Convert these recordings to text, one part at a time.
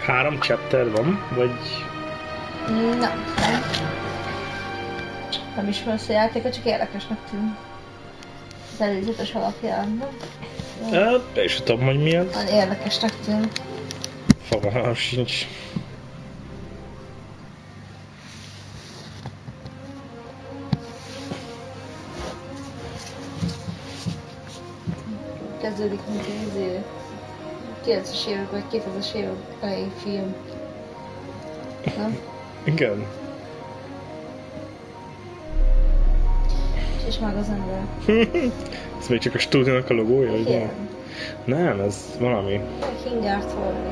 3 chapter van, vagy... Nem. Nem ismersz a játékot, csak érdekesnek tűnt. Az előzetes alapján, nem? És tudom, hogy mi az. Érdekesnek tűnt. Fogalmam sincs. Kezdődik, mint egy 90-es évek vagy 2000-es évek elejé film. Nem? Igen. És meg az ember. Ez még csak a stúdiónak a logója, vagy Igen. Nem, ez valami. Hingárt valami.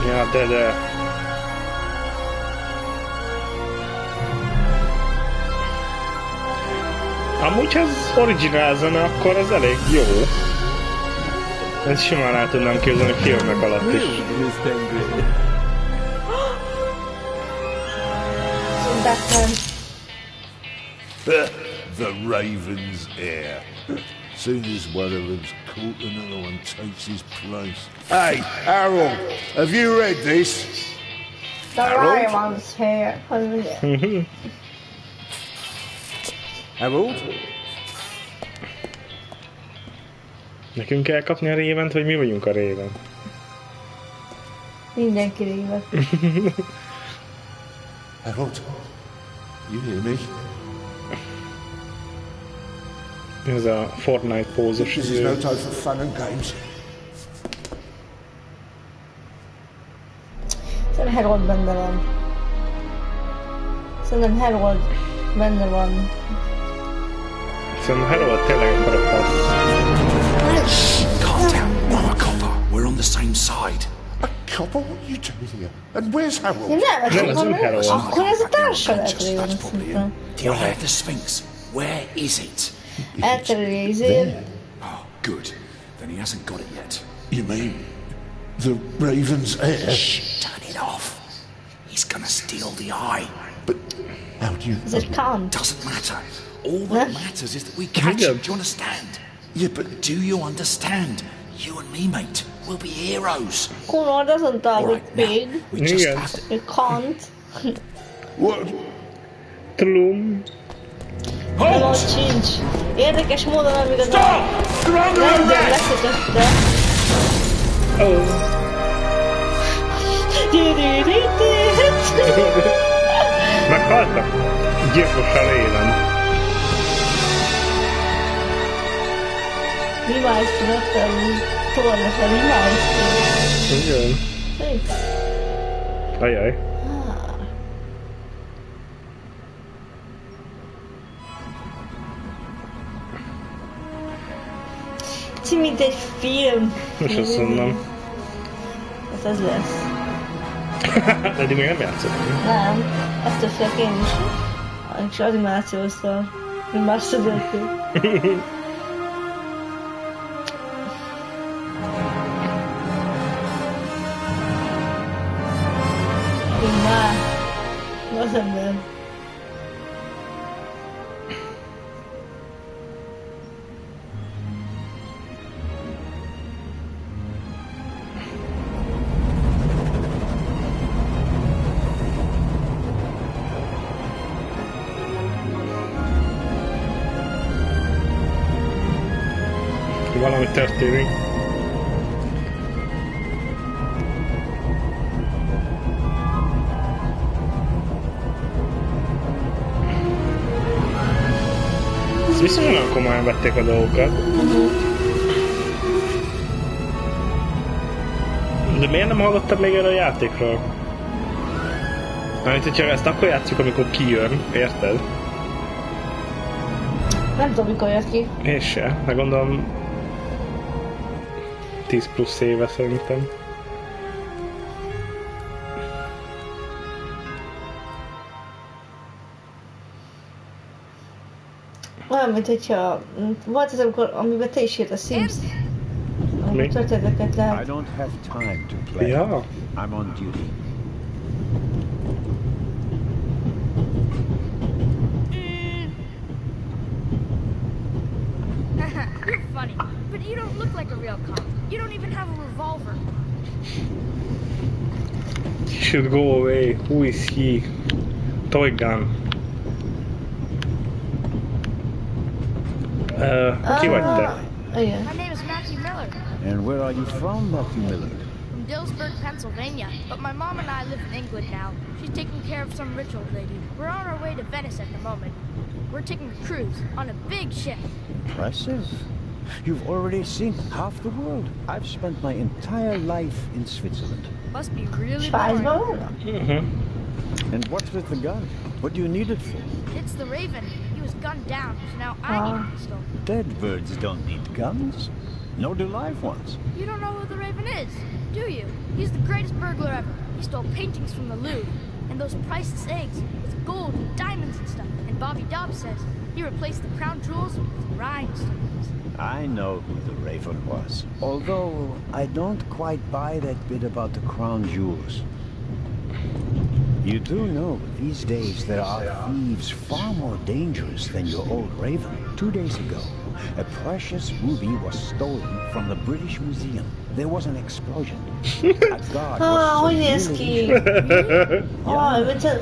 Ja, de... Amúgy, ha ez originál zene, akkor ez elég jó. Ezt simán el tudnám képzelni filmek alatt is. Batman. The Raven's heir. Soon as one of them's caught, another one takes his place. Hey, Harold, have you read this? The Raven's here. Harold? Nekünk kell kapni a Ravent, vagy mi vagyunk a Raven? Mindenki Raven. Harold, you hear me? Ez a Fortnite pózos. This is no time for fun and games. Szerintem Harold benne van. Szerintem Harold benne van. Szerintem Harold tényleg akar a passz. Calm down. I'm a copper. We're on the same side. A copper? What are you doing here? And where's Harold? Nem, az ő Harold. akkor ez a társadalmat That's Raven probably szerintem. him. The Eye of the Sphinx. Where is it? Elterüli izé. Oh, good. Then he hasn't got it yet. You mean the Raven's heir? Shh, turn it off. He's gonna steal the eye. But how do you... Ez egy kant. Doesn't matter. All that matters is that we catch him. Do you understand? Yeah, but... Do you understand? You and me, mate, we'll be heroes. Connor doesn't talk All with right, now, pig. we just Igen. have to... You can't. What? Tlum. Nem ott sincs. Érdekes módon, amíg az a rendőr lekötötte. Meghaltak? Gyilkos a Raven. Rimájsztőnöttem. Tornak a rimájsztőn. Igen. Thanks. Ajaj. Mint egy film. Most azt mondom. Hát ez lesz. Eddig még nem játszottunk. Nem. Ezt félek én is. És animációszal. Én már szövettük. Én már. Az ember. Valami történik. Ez viszonylag komolyan vették a dolgokat. De miért nem hallottad még erről a játékról? Mert hogyha ezt akkor játszjuk, amikor kijön, érted? Nem tudom, mikor jött ki. Én se, de gondolom 10 plusz éve szerintem. Olyan, mint hogyha... Volt ez, amikor, amiben te is írt a Sims. Amikor történeteket I lehet. don't have time to play. Ja. I'm on duty. You don't even have a revolver. He should go away. Who is he? Toy gun. Ki vagy te? Igen. My name is Matthew Miller. And where are you from, Matthew Miller? From Dillsburg, Pennsylvania. But my mom and I live in England now. She's taking care of some rich old lady. We're on our way to Venice at the moment. We're taking a cruise on a big ship. Impressive. You've already seen half the world. I've spent my entire life in Switzerland. Must be really Svájcban boring. vannak? And what's with the gun? What do you need it for? It's the Raven. He was gunned down, so now I need a pistol. Dead birds don't need guns. Nor do live ones. You don't know who the Raven is, do you? He's the greatest burglar ever. He stole paintings from the Louvre and those priceless eggs with gold and diamonds and stuff. And Bobby Dobbs says he replaced the crown jewels with rhinestones. I know who the Raven was. Although I don't quite buy that bit about the crown jewels. You do know these days there are thieves far more dangerous than your old Raven. 2 days ago, a precious ruby was stolen from the British Museum. There was an explosion. A guard Ah, was hogy néz ki? severely Ah, mint a...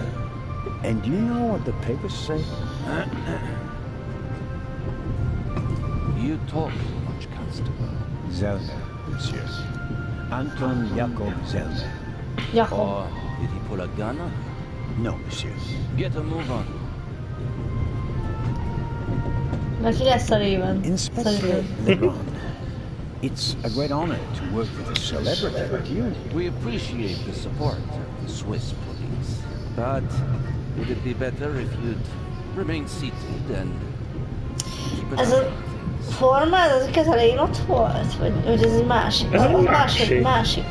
And do you know what the papers say? You talk too much, Constable. Zellner, monsieur. Anton Jakob Zellner. Jakob. Or did he pull a gun on you? No, monsieur. Get a move on. Neki lesz a Raven. Inspector Szerintem. Legrand. It's a great honor to work with a celebrity like you. We appreciate the support of the Swiss police. But would it be better if you'd remain seated and keep an Ez eye a on things? formád, az az elején ott volt? Vagy ez egy másik? Ez egy Az másik. másik.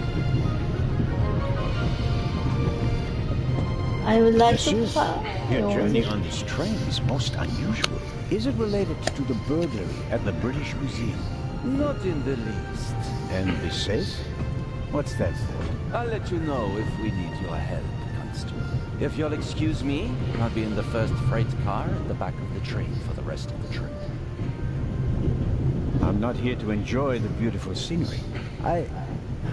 I would like to... Monsieur, your Jó, journey ez on this train is most unusual. Is it related to the burglary at the British Museum? Not in the least. And the safe? What's that for? I'll let you know if we need your help, Constable. If you'll excuse me, I'll be in the first freight car at the back of the train for the rest of the trip. I'm not here to enjoy the beautiful scenery. I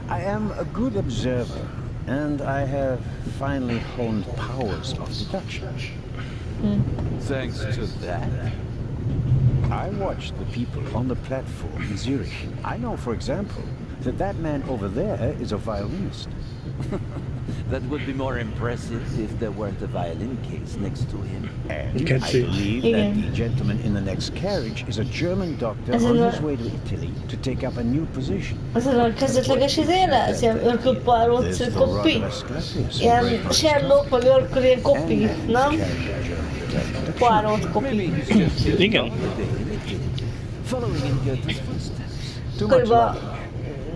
am a good observer, and I have finally honed powers of deduction. Thanks to that. I watched the people on the platform in Zurich. I know, for example, that that man over there is a violinist. That would be more impressive if there weren't a violin case next to him. And You can I see. believe that the gentleman in the next carriage is a German doctor As on in his way to Italy to take up a new position. az a kezdetleges izé lesz? Ilyen örködpáróc, There's the kopi? Rodler Sclapius, a Ilyen great Sherlock, vagy örköd, ilyen kopi, and his nem? carriage of deduction. Poirot Maybe kopi. he's just here Igen. the day in Italy, following in Goethe's footsteps. Too much Körülbelül luggage.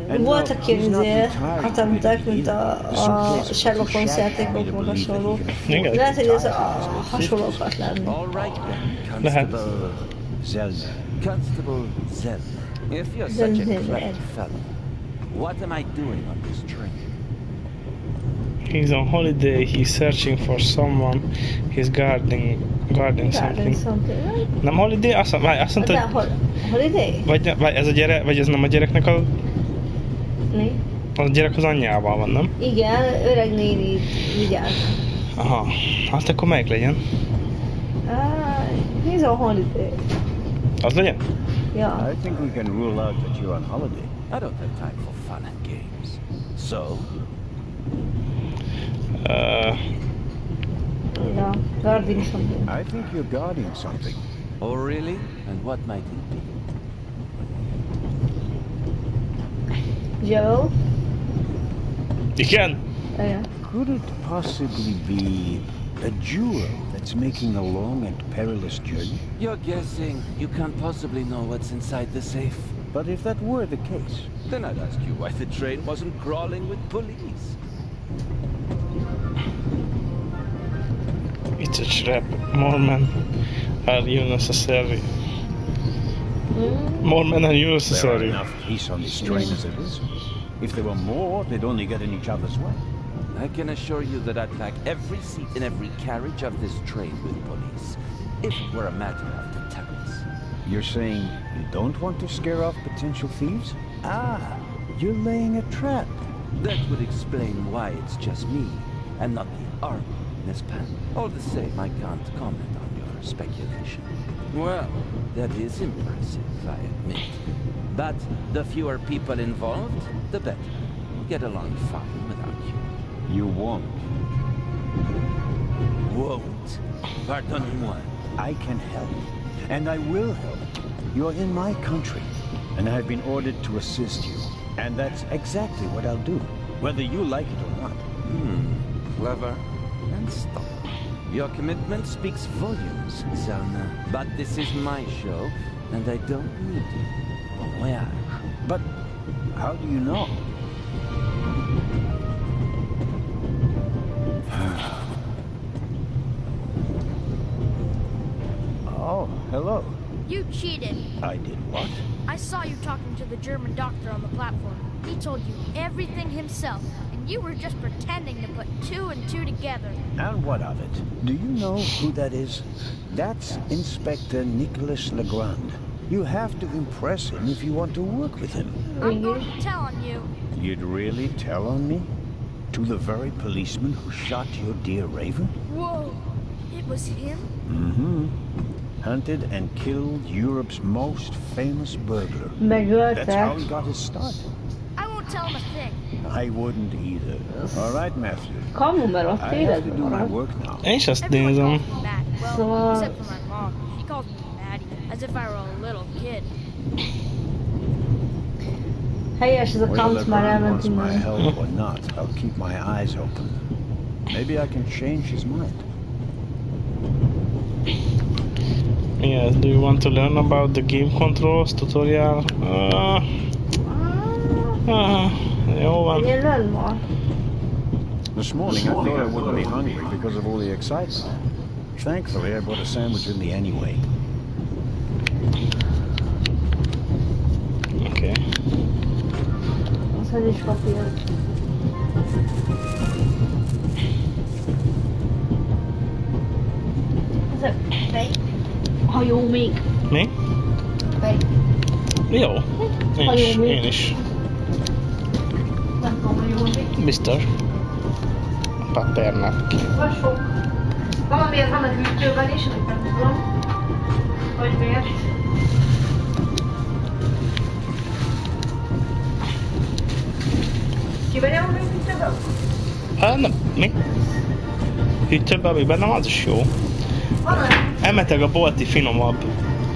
And voltak no, ilyen he's not izé, retired attentek, to mint a the suitcase was Sherlock too Holmes shabby játékok, to vagy believe that he hasonló. can afford Igen. Lehet, hogy ez a it. hasonlókat lenni. All right then, Lehet. Constable. Zellner. Constable Zellner. If you're such a Zellner. clever fellow, what am I doing on this train? He's on holiday, he's searching for someone, he's guarding Garden something. something. Nem holiday? Azt mondta, De hogy... holiday? Vagy ez a gyerek, vagy ez nem a gyereknek a... Mi? A gyerek az anyjával van, nem? Igen, öreg néni vigyáz. Aha. Hát akkor melyik legyen? He's on holiday. Az legyen? Ja. I think we can rule out that you're on holiday. I don't have time for fun and games. So, Ja, guarding something. I think you're guarding something. oh really? And what might it be? Joe? Igen? Ja. Could it possibly be a jewel that's making a long and perilous journey? You're guessing. You can't possibly know what's inside the safe. But if that were the case, Then I'd ask you why the train wasn't crawling with police. It's a trap. More men are unnecessary. More men are there are unnecessary. enough police on this train as it is. If there were more, they'd only get in each other's way. I can assure you that I'd pack every seat in every carriage of this train with police, if it were a matter of deterrence. You're saying you don't want to scare off potential thieves? Ah, You're laying a trap. That would explain why it's just me and not the army, Miss Pan. All the same, I can't comment on your speculation. Well, that is impressive, I admit. But the fewer people involved, the better. Get along fine without you. You won't. Won't? Pardonnez-moi. I can help, and I will help. You're in my country, and I've been ordered to assist you. And that's exactly what I'll do, whether you like it or not. Clever and stubborn. Your commitment speaks volumes, Zelna. But this is my show, and I don't need you. Bon voyage. But how do you know? Oh, hello. You cheated. I did what? I saw you talking to the German doctor on the platform. He told you everything himself, and you were just pretending to put 2 and 2 together. And what of it? Do you know who that is? That's Inspector Nicholas Legrand. You have to impress him if you want to work with him. I'm going to tell on you. You'd really tell on me? To the very policeman who shot your dear Raven? Whoa! It was him? Mm-hmm. Hunted and killed Europe's most famous burglar. That's how he got his start. I won't tell him a thing. I wouldn't either. All right, Matthew. Kamumerot I have to do my work now. Én is azt Everyone nézem. calls me Maddie. Well, So- except for my mom. She calls me Maddie, as if I were a little kid. Helyes ez a Whether kamp, már LeGrand wants elmentünk. my help or not, I'll keep my eyes open. Maybe I can change his mind. Yes, do you want to learn about the game controls tutorial? Jó van. Én lönn ma. This morning I thought I wouldn't be hungry because of all the excitement. Thankfully, I bought a sandwich with me anyway. Oké. Az is papír. Ez a fej. Ha jó még. Mi? Fej. Jó. Én is. Nem tudom, hogy jó még. Biztos. Papernak. Vasó. Valamiért van a hűtőben is, amit nem tudom. Hogy miért. Kiverje a még hűtőben? Nem, mi? Hűtőben még bennem az is jó. Van olyan? Elmeteg a bolti finomabb.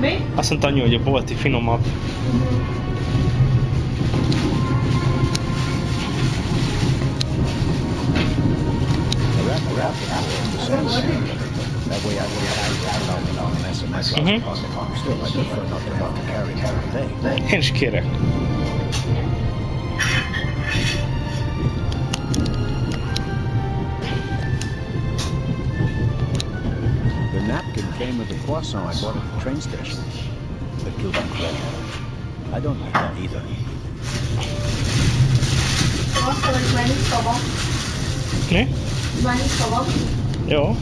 Mi? Azt mondta anyu, hogy a bolti finomabb. That way I will have an SMS. Still, I prefer not to have to carry it all day. Én is kérek. The napkin came with the croissant I bought at the train station. The Cuban bread. I don't like that either. Azt mondom, hogy menni szava. Mi? Menni szava. Jó.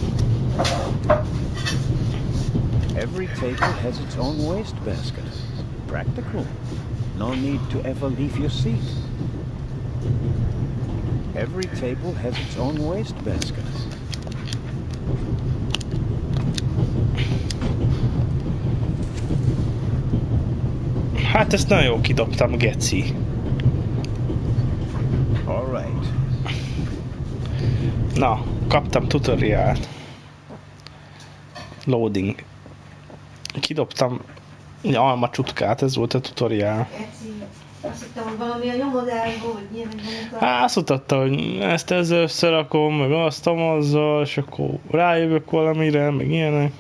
Every table has its own wastebasket. Practical. No need to ever leave your seat. Every table has its own wastebasket. Hát ezt nagyon jó kidobtam, geci. All right. Na, kaptam tutorialt. Loading. Kidobtam egy alma csutkát, ez volt a tutoriál. Azt hittem, hogy valami a nyomodásból, vagy ilyen, hogy Hát azt mutatta, hogy ezt ezzel összerakom, meg azt azzal, és akkor rájövök valamire, meg ilyenek.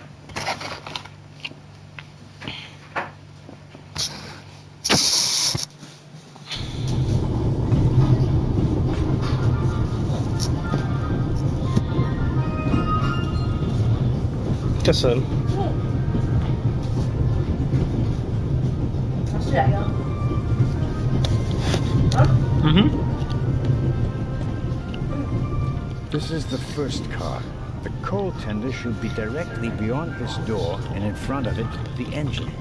Köszönöm. Azt csinálja. This is the first car. The coal tender should be directly beyond this door, and in front of it, the engine.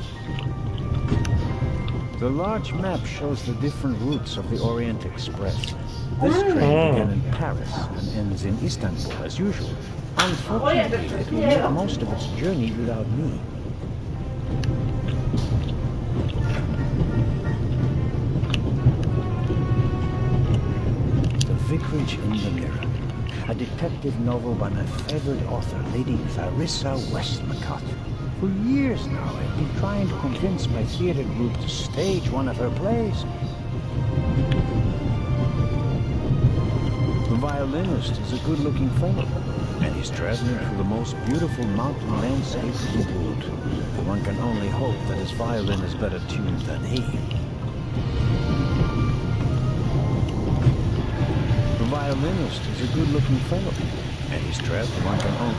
The large map shows the different routes of the Orient Express. This train began in Paris and ends in Istanbul as usual. Unfortunately, it will make most of its journey without me. The Vicarage in the Mirror. A detective novel by my favorite author, Lady Clarissa Westmacott. For years now, I've been trying to convince my theater group to stage one of her plays. The violinist is a good-looking fellow, and he's traveling through the most beautiful mountain landscape in the world. One can only hope that his violin is better tuned than he. The violinist is a good-looking fellow, and he's traveling. One can only...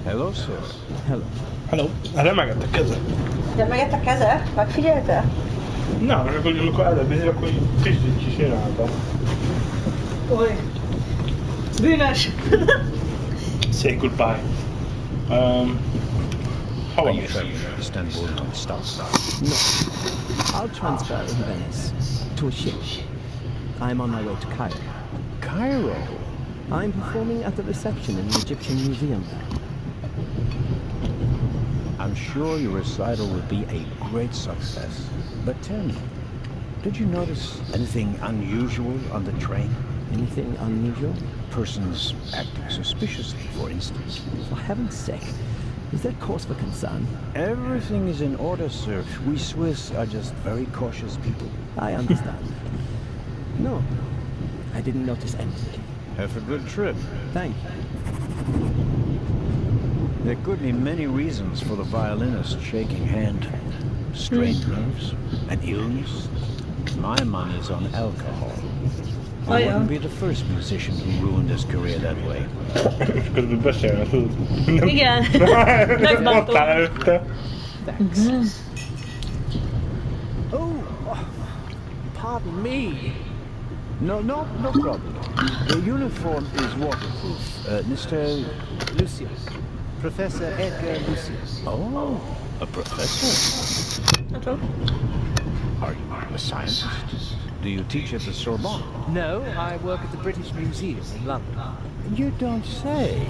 Hello, sir. Hello. Hello. Remegett a keze. De megett a keze? Megfigyelte? No, csak hogy amikor előbb nézek, akkor kicsit is csinálta. Oly. Bűnös. Say goodbye. How are you? Istanbul non-stop. No. I'll transfer in Venice to a ship. I'm on my way to Cairo. Cairo? I'm performing at the reception in the Egyptian Museum there. I'm sure your recital will be a great success. But tell me, did you notice anything unusual on the train? Anything unusual? Persons acting suspiciously, for instance. For heaven's sake, is there cause for concern? Everything is in order, sir. We Swiss are just very cautious people. I understand. No, I didn't notice anything. Have a good trip. Thank you. There could be many reasons for the violinist shaking hand. Strained nerves, an illness. My money's on alcohol. I wouldn't be the first musician who ruined his career that way. Közben beszélne, tudod. Igen. Ott áll előtte. Oh, pardon me. No problem. The uniform is waterproof. Mr. Lucius. Professor Edgar Lucius. Oh, a professor? Are you a scientist? Do you teach at the Sorbonne? No, I work at the British Museum in London. You don't say.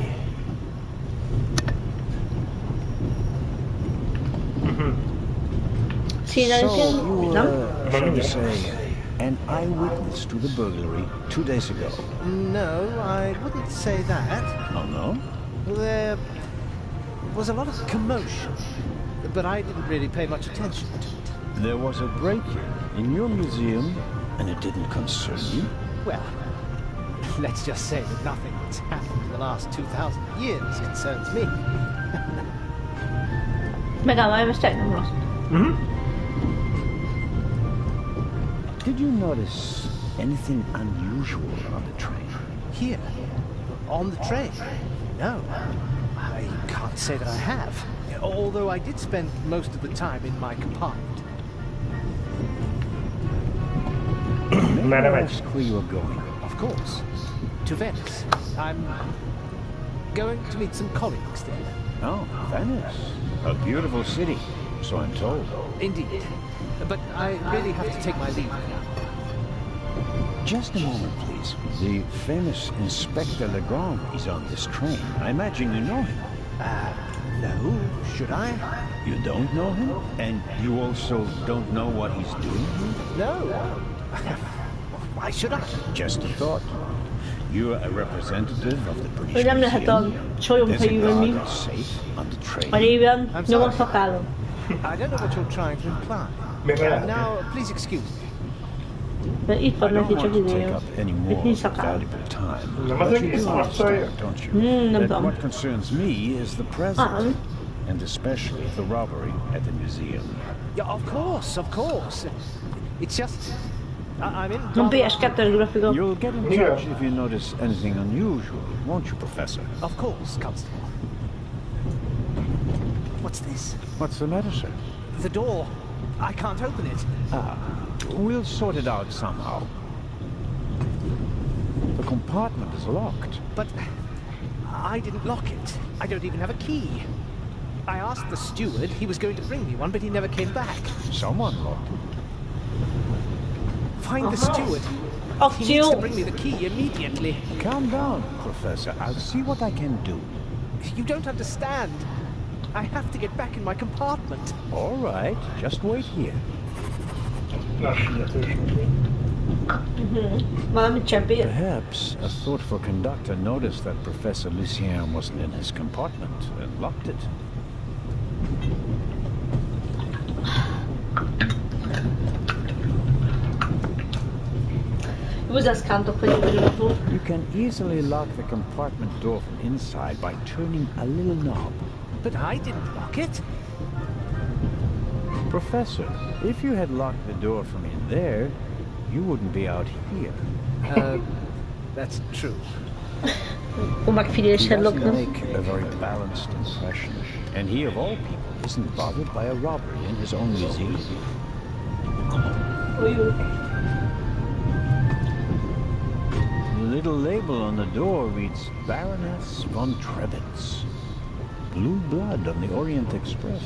So you were, shall we say, an eyewitness to the burglary 2 days ago? No, I wouldn't say that. Oh, no? There was a lot of commotion, but I didn't really pay much attention to it. There was a break-in in your museum, and it didn't concern you? Well, let's just say that nothing that's happened in the last 2,000 years concerns me. Megállom, ezt tegnap most. Did you notice anything unusual on the train? Here, on the train? No, I can't say that I have. Although I did spend most of the time in my compartment. May I ask where you are going? Of course. To Venice. I'm going to meet some colleagues there. Oh, Venice. A beautiful city, so I'm told. Indeed. But I really have to take my leave now. Just a moment, please. The famous Inspector Legrand is on this train. I imagine you know him. No, should I? You don't know him? And you also don't know what he's doing here? No. Why should I? Just a thought. You are a representative of the British Hogy nem lehet a Museum. csolyom There's a fejű venni. guard safe on the train. A réven I'm nyom a sorry. szakállam. I don't know what you're trying to imply. Now, please excuse me. De itt I van don't neki want csak to take idő. up any Itt more nincs of szakállam. valuable time. Nem But az you egész do arcolja? understand, don't you? Nem That tudom. what concerns me is the present, Ah. and especially the robbery at the museum. Yeah, of course. It's just... I'm in... Van PS2-es grafika. You'll get in touch if you notice anything unusual, won't you, Professor? Of course, Constable. What's this? What's the matter, sir? The door. I can't open it. We'll sort it out somehow. The compartment is locked. But I didn't lock it. I don't even have a key. I asked the steward. He was going to bring me one, but he never came back. Someone locked it. Find the steward. He needs to bring me the key immediately. Calm down, Professor. I'll see what I can do. You don't understand. I have to get back in my compartment. All right, just wait here. Perhaps a thoughtful conductor noticed that Professor Lucien wasn't in his compartment and locked it. You can easily lock the compartment door from inside by turning a little knob. But I didn't lock it. Professor, if you had locked the door from in there, you wouldn't be out here. That's true. He doesn't make a very balanced impression. And he, of all people, isn't bothered by a robbery in his own museum. The little label on the door reads Baroness von Trebitz. Blue blood on the Orient Express.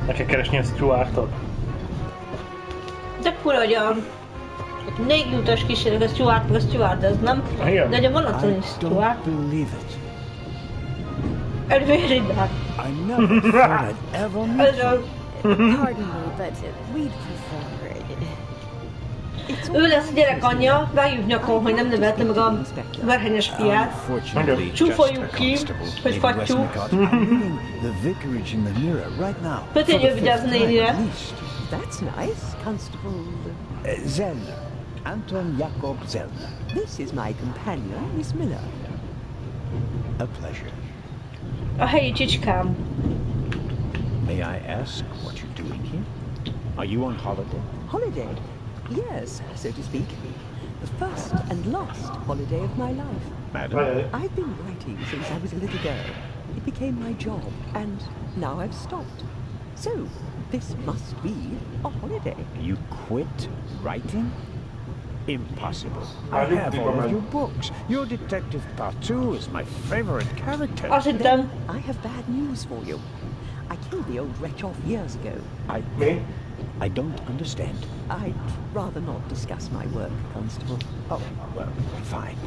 Meg kell keresni a Stuartot. De fura, hogy a 4 utas kísérők, a Stuart meg a stewardess, nem? Igen. De ugye van ott is Stuart. Elvérindál. I never thought I'd ever meet you. Pardon me, but we'd prefer... Ő lesz a gyerek anyja, vágjuk nyakon, hogy nem nevelte meg a verhenyes fiát. Csúfoljuk ki, hogy fattyú. Kötényül vigyázz a nénire. That's nice, Constable... Zellner. Anton Jakob Zellner. This is my companion, Miss Miller. A pleasure. A helyi csicskám. May I ask what you're doing here? Are you on holiday? Holiday? Yes, so to speak. The first and last holiday of my life. Madam? I've been writing since I was a little girl. It became my job, and now I've stopped. So, this must be a holiday. You quit writing? Impossible. I have all of your books. Your Detective Partout is my favorite character. Then I have bad news for you. I killed the old wretch off years ago. I don't understand. I'd rather not discuss my work, Constable. Oh, well, fine.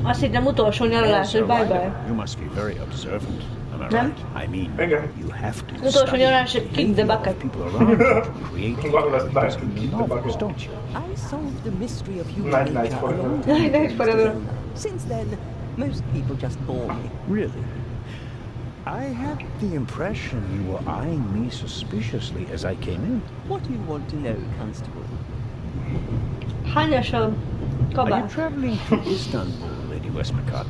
Azt hittem utolsó nyaralás, hogy bye-bye. You must be very observant. Am I Nem? right? I mean, you have to Utolsó nyaralás, hogy kick the bucket. people around you to create interesting novels, don't you? I solved the mystery of human nature a long Night time forever. ago. Since then, most people just bore me. Really? I had the impression you were eyeing me suspiciously as I came in. What do you want to know, Constable? Hányas a Are you kabát? traveling to Istanbul, Lady Westmacott?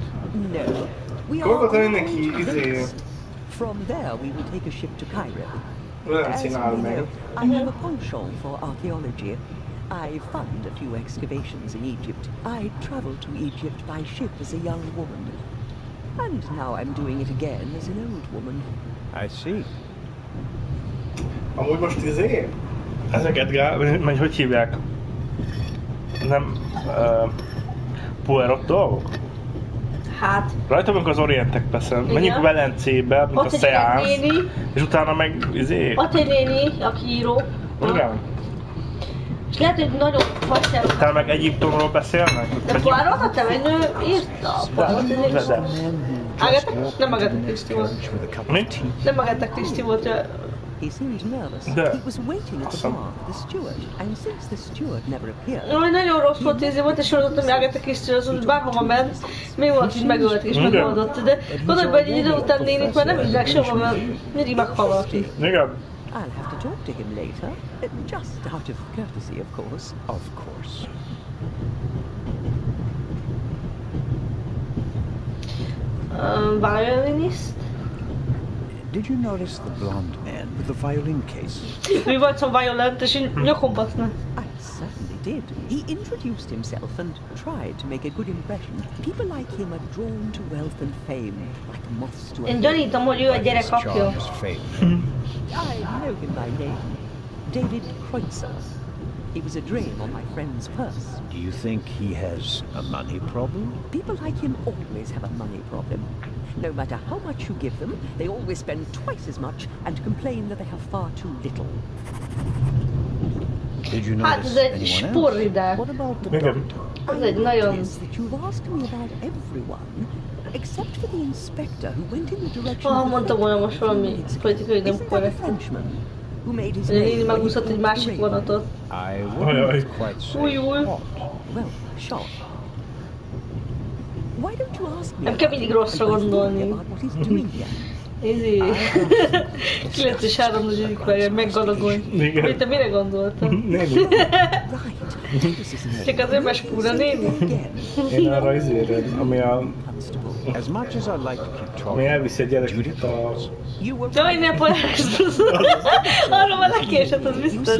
No. We Hol are neki on izé... Venice. From there, we will take a ship to Cairo. Nem As you csinál meg. know, I have a penchant for archaeology. I fund a few excavations in Egypt. I traveled to Egypt by ship as a young woman. And now I'm doing it again as an old woman. I see. Amúgy most izé... Ezeket vagy hogy hívják? Nem... Poirot dolgok? Hát. Rajta vagyunk az Orient Expressen. Menjünk Velencébe, mint a Ott egy szeánsz. néni. És utána meg izé... Ott egy néni, aki író. Igen. És lehet, hogy nagyon vasárok. Utána meg Egyiptomról beszélnek? De Poirotot nem egy nő írta. Poirot nem Agatha Christie volt. Mi? Nem Agatha Christie volt. He seemed nervous. Yeah. He was waiting at the bar for the steward, and since the steward never appeared... Jaj, nagyon rossz volt, ezért volt egy sorozat, ami Agatha Christie-ről szólt, bárhova ment, még volt, hogy megölt és megoldott, de gondolj be, hogy egy idő után nénik már nem hívják sehova, mert mindig meghal valaki. Igen. I'll have to talk to him later, just out of courtesy, of course. Of course. Violinist? Did you notice the blonde man with the violin case? Mi vagy szó violent, és így nyakon basznak. I certainly did. He introduced himself and tried to make a good impression. People like him are drawn to wealth and fame, like moths to a Én gyanítom, hogy ő a gyerek apja. I know him by name. David Kreutzer. He was a drain on my friend's purse. Do you think he has a money problem? People like him always have a money problem. No matter how much you give them, they always spend twice as much and complain that they have far too little. Did you Hát notice ez egy anyone else? sporridák. What about the doctor? Ez egy nagyon... Is that you've asked me about everyone, except for the inspector who went in the direction Ah, of the mondtam volna most valami politikai nem Isn't that a korrekt. Frenchman who made his Hogy a néni name megúszott egy másik vonatot. I wouldn't quite say Újul. hot. Well, shot. Why don't you ask me Nem kell mindig rosszra gondolni. about what he's doing here? Izé. 9 és 3/4 vágja, meggalagolj. Igen. Hogy te mire gondoltad? Néni. Csak azért bespúra néni? Én arra izére, ami As much as I'd like to keep ami talking, elviszi a gyereket a... Jaj, ne palászd! Arra már lekésett, az biztos.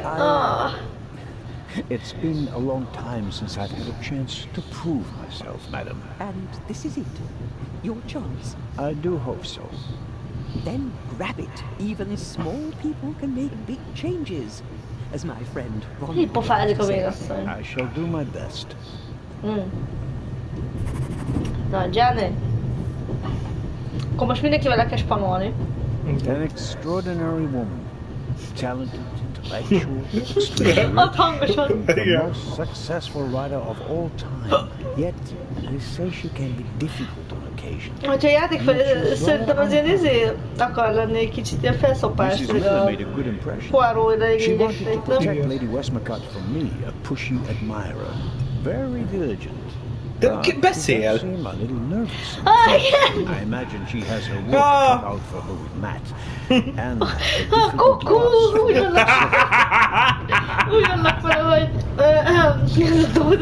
Ah. it's been a long time since I've had a chance to prove myself, madam. And this is it. Your chance. I do hope so. Then grab it. Even small people can make big changes. As my friend Ron Így pofázik a vérasszony. I shall do my best. Na, Gianni. Akkor most mindenkivel le kell spanolni. An extraordinary woman. Talented, intellectual, extremely Ott hangosan. the most successful writer of all time. Yet, they say she can be difficult on occasion. Hogyha a játékfejlesztő szerintem azért akar lenni egy kicsit ilyen felszopás, Mrs. hogy Miller a made a good impression. Poirot ideig She így wanted to nem? protect Lady Westmacott from me, a pushy admirer. Very diligent. De But beszél! she does seem a little nervous. Ah, igen! I imagine she has her work cut out for her with Matt. And a difficult Kukkú! boss. Úgy vannak vele, hogy...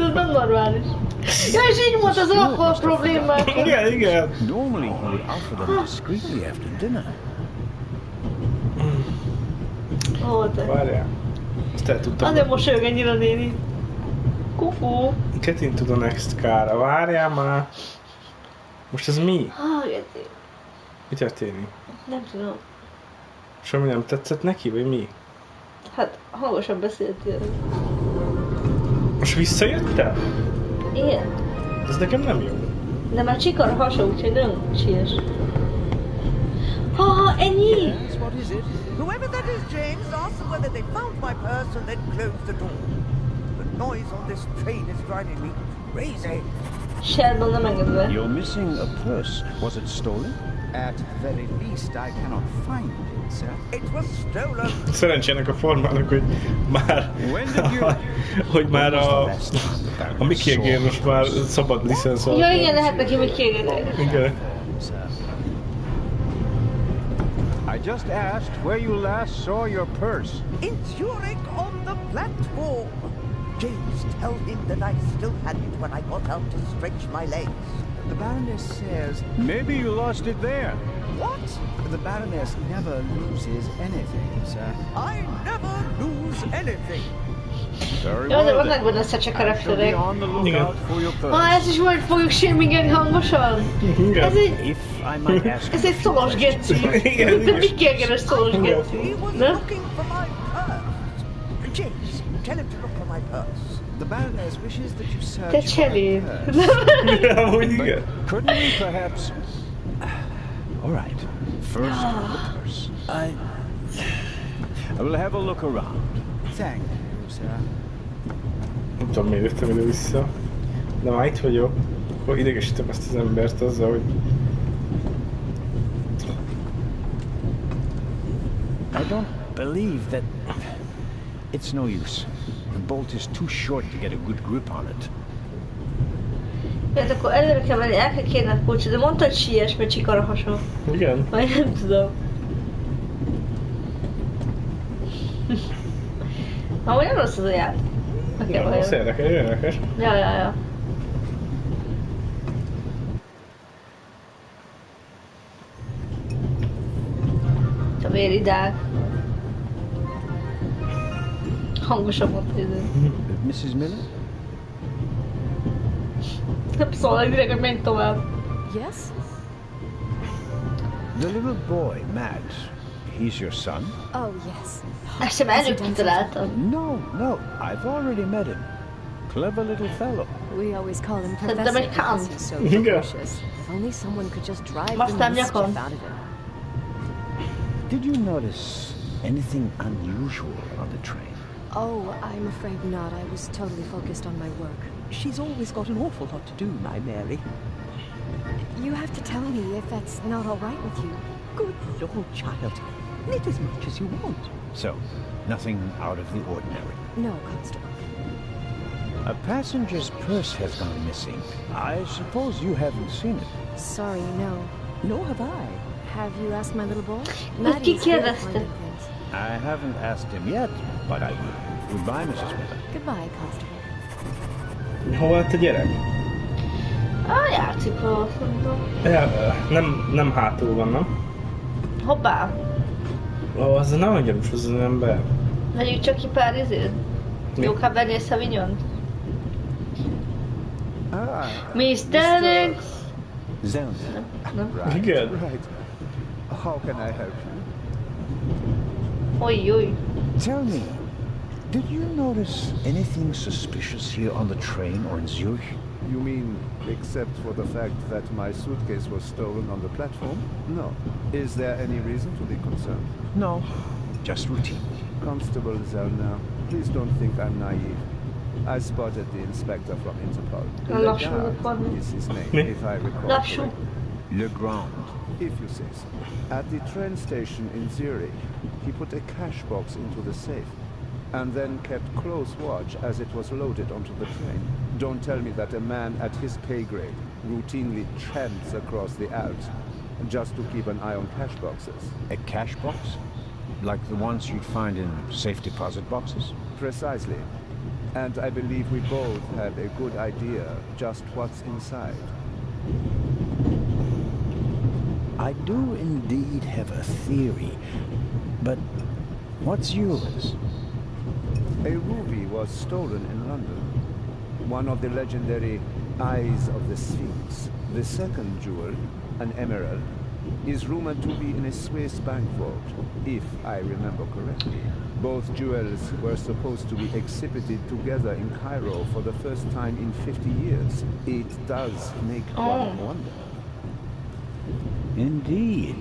Ez nem normális. Ja, és így volt az alkohol problémák. Igen, igen. Normally he would offer them discreetly after dinner. Ó, te. Várjál. Ezt el tudtam. Azért mosolyog ennyire a néni. Kukkú. Get into the next car. Várjál már. Most ez mi? Ah, Geti. Mi történik? Nem tudom. Semmi nem tetszett neki, vagy mi? Hát, hangosan beszéltél. Most visszajöttem? Igen. Ez nekem nem jó. De már csikar a hasa, úgyhogy nagyon siess. Ha, ennyi! Yes, what is it? Whoever that is, James, ask them whether they found my purse and then closed the door. The noise on this train is driving me crazy. Sheldon nem enged be. You're missing a purse. Was it stolen? At the very least, I cannot find it, sir. It was stolen. Szerencsének a formának, hogy már... hogy már a Mickey Egér most már szabad licensz van. Ja, igen, lehet neki még kérni. Igen. I just asked where you last saw your purse. In Zurich on the platform. James, tell him that I still had it when I got out to stretch my legs. The Baroness says... Maybe you lost it there. What? The Baroness never loses anything, sir. I never lose anything. Very Jó, de well vannak then. benne össze csak karakterek. On the lookout for your purse. Ha, ez is volt, fogjuk shamingen hangosan? Ez egy... If I might ask Ez egy szolos geci. De Mickey Egeres szolos geci. He was Ne? looking for my purse. James, tell him to look for my purse. The Baroness wishes that you search Te for cseléd. Amúgy igen. Couldn't we perhaps... All right. First, the purse. I will have a look around. Thank you, sir. Nem tudom, miért jöttem ide vissza. De már itt vagyok. Akkor idegesítem ezt az embert azzal, hogy... I don't believe that... It's no use. The bolt is too short to get a good grip on it. Hát akkor előre kell menni, el kell kérni a kulcsot, de mondta, hogy siess, mert csikar a hasa. Igen. Vagy nem tudom. Amúgy nem rossz az a játék. Igen, az érdekes. Ja. A véridák. Hangosan mondta idő. Mrs. Miller? Nem szólnak direkt, hogy menj tovább. Yes? The little boy, Matt, he's your son? Oh, yes. Ezt sem előbb kitaláltam. No, I've already met him. Clever little fellow. We always call him Szerintem Professor egy because kant. he's so precocious. If only someone could just drive the Aztán mischief nyakon. out of him. Did you notice anything unusual on the train? Oh, I'm afraid not. I was totally focused on my work. She's always got an awful lot to do, my Mary. You have to tell me if that's not all right with you. Good Lord, child. Knit as much as you want. So, nothing out of the ordinary. No, Constable. A passenger's purse has gone missing. I suppose you haven't seen it. Sorry, no. Nor have I. Have you asked my little boy? Maddie's good at finding things. I haven't asked him yet, but I will. Goodbye, Mrs. Miller. Goodbye, Constable. Hol lett a gyerek? Játszik valahol, szerintem. Nem hátul van, nem? Hoppá! Ó, az nem gyanús, az az ember. Megyünk csak ki pár izét? Jó Cabernet Sauvignon? Mr. X! Zelda. Right, good. Right. How can I help you? Oi. Tell me, did you notice anything suspicious here on the train or in Zurich? You mean, except for the fact that my suitcase was stolen on the platform? No. Is there any reason to be concerned? No, just routine. Constable Zellner, please don't think I'm naive. I spotted the inspector from Interpol. Legrand is his name, if I recall correctly. Legrand. If you say so. At the train station in Zurich, he put a cash box into the safe, and then kept close watch as it was loaded onto the train. Don't tell me that a man at his pay grade routinely tramps across the Alps just to keep an eye on cash boxes. A cash box? Like the ones you'd find in safe deposit boxes? Precisely. And I believe we both have a good idea just what's inside. I do indeed have a theory, but what's yours? A ruby was stolen in London. One of the legendary Eyes of the Sphinx. The second jewel, an emerald, is rumored to be in a Swiss bank vault, if I remember correctly. Both jewels were supposed to be exhibited together in Cairo for the first time in 50 years. It does make one wonder. Indeed.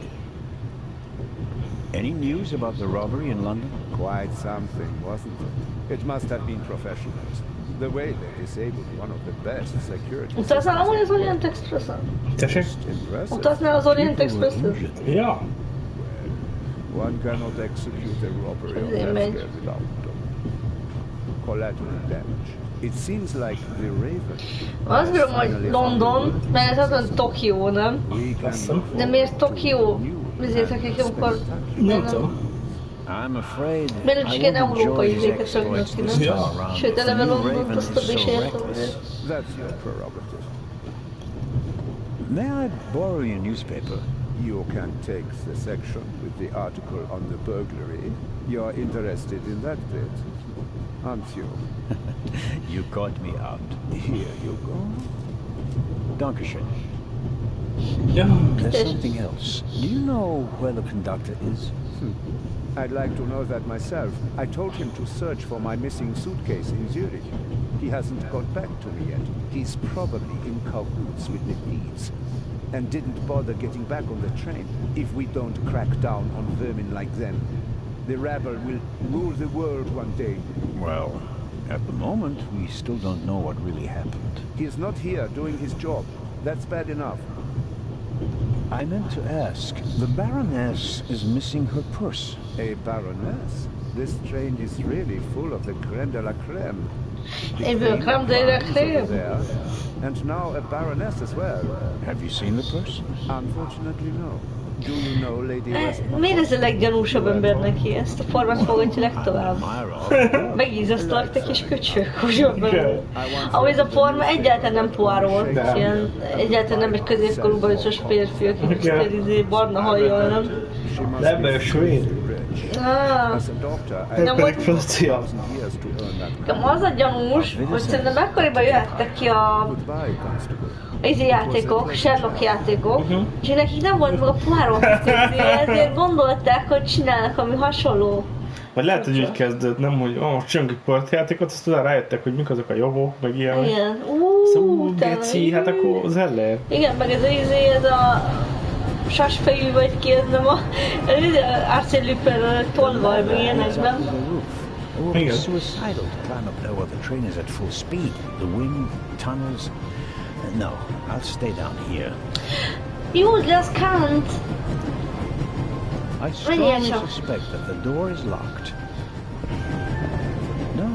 Any news about the robbery in London? Quite something, wasn't it? It must have been professionals. The way they disabled one of the best security... Utaznál amúgy az Orient Express-en? Tessék? Utaznál az Orient Express-en? Ja. One cannot execute a robbery on that scale without collateral damage. It seems like the Raven. Azt gondolom, hogy London, mert ez az Tokió, nem? De miért Tokió? Ezért akik amikor... Nem tudom. I'm afraid Miért nem is ilyen európai izéket raknak ki, nem? Sőt, eleve Londont azt több is értem. That's your prerogative. May I borrow your newspaper? You can take the section with the article on the burglary. You're interested in that bit, aren't you? You caught me out. Here you go. Dankeschön. Yeah. There's something else. Do you know where the conductor is? I'd like to know that myself. I told him to search for my missing suitcase in Zurich. He hasn't got back to me yet. He's probably in cahoots with the thieves, and didn't bother getting back on the train. If we don't crack down on vermin like them, the rabble will rule the world one day. Well, at the moment, we still don't know what really happened. He's not here doing his job. That's bad enough. I meant to ask, the Baroness is missing her purse. A Baroness? This train is really full of the crème de la crème. The crème de la crème. There, and now a Baroness as well. Have you seen the purse? Unfortunately, no. Do you know Lady Westmore? Miért ez a leggyanúsabb ember neki? Ezt a formát fogadja legtovább. Megízasztalak te kis köcsög, hogy ahogy ez a forma egyáltalán nem Poirot, ilyen, egyáltalán nem egy középkorú bajocsos férfi, aki barna hajjal, nem? De ebben a svéd. As a doctor, I Nem volt... 1,000 years to earn that. Nekem az a gyanús, hogy szerintem ekkoriban jöhettek ki a játékok, Sherlock játékok, és nekik nem volt meg a Poirot, ezért gondolták, hogy csinálnak ami hasonló. Vagy lehet, hogy úgy kezdődött, nem, hogy most csinálunk egy partjátékot, azt utána rájöttek, hogy mik azok a jogok, meg ilyen. Igen. Szóval geci, hát akkor az ellen. Igen, meg ez a sasfejű vagy ki, ez nem a Arsène Lupin tolvaj, meg ilyenekben. It's suicidal to climb up there while the train is at full speed. The wind, tunnels. No, I'll stay down here. You just can't. I strongly suspect that the door is locked. No,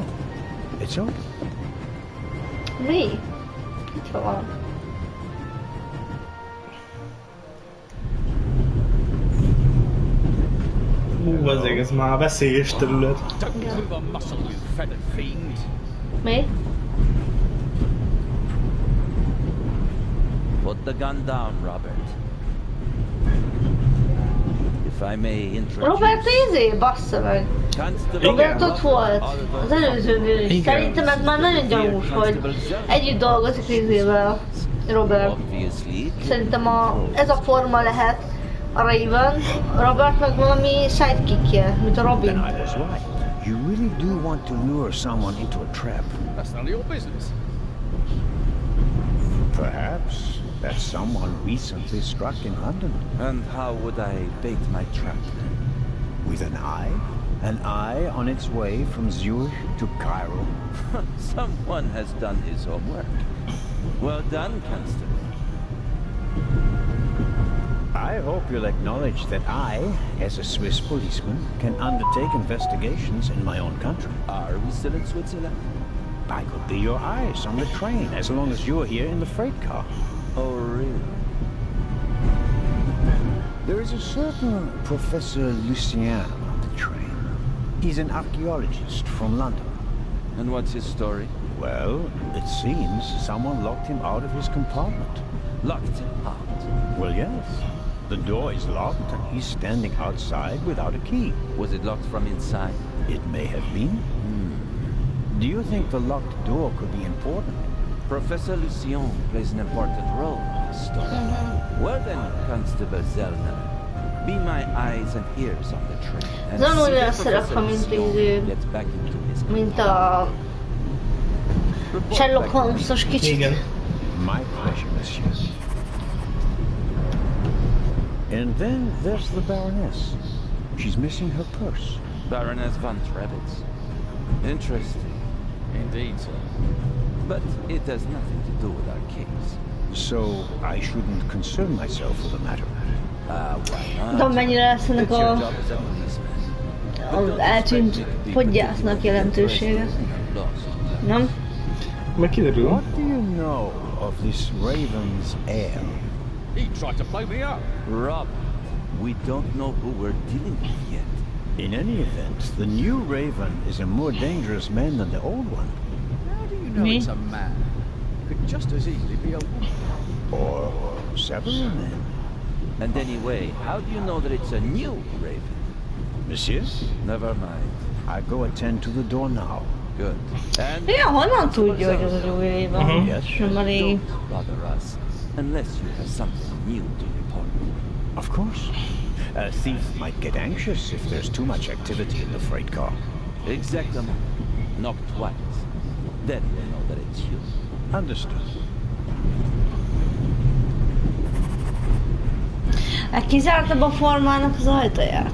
it's open. Mi? Nyitva van. Azért ez már veszélyes terület. Mi? Put the gun down, Robert. If I may introduce... Robert bassza meg. Robert ott volt az előzőnél is. Szerintem ez már nagyon gyanús, hogy együtt dolgozik Izével, Robert. Szerintem ez a forma lehet a Raven, Robert meg valami sidekickje, mint a Robin. You really do want to lure someone into a trap. That's none of your business. Perhaps that someone recently struck in London. And how would I bait my trap then? With an eye? An eye on its way from Zurich to Cairo? Someone has done his homework. Well done, Constable. I hope you'll acknowledge that I, as a Swiss policeman, can undertake investigations in my own country. Are we still in Switzerland? I could be your eyes on the train, as long as you're here in the freight car. Oh, really? There is a certain Professor Lucien on the train. He's an archaeologist from London. And what's his story? Well, it seems someone locked him out of his compartment. Locked him out? Well, yes. The door is locked and he's standing outside without a key. Was it locked from inside? It may have been. Do you think the locked door could be important? Professor Lucien plays an important role in this story. Well then, Constable Zellner, be my eyes and ears on the train. And see that Professor Lucien gets back into his mint a Sherlock Holmes-os kicsit. My pleasure, monsieur. And then there's the Baroness. She's missing her purse. Baroness von Trebitz. Interesting. Indeed, sir. But it has nothing to do with our case. So I shouldn't concern myself with the matter. Why not? De mennyire lesz ennek az eltűnt podgyásznak jelentősége? Nem? Meg kiderül. What do you know of this Raven's heir? He tried to blow me up. Rob, we don't know who we're dealing with yet. In any event, the new Raven is a more dangerous man than the old one. How do you know it's a man? It could just as easily be a woman. Or several men. And anyway, how do you know that it's a new Raven? Monsieur? Never mind. I go attend to the door now. Good. And Igen, honnan tudja, hogy az az új Raven? Yes. Nem elég. don't bother us unless you have something new to report. Of course. A thief might get anxious if there's too much activity in the freight car. Exactement. Knock twice. Then we'll know that it's you. Understood. Kizártabb a formának az ajtaját?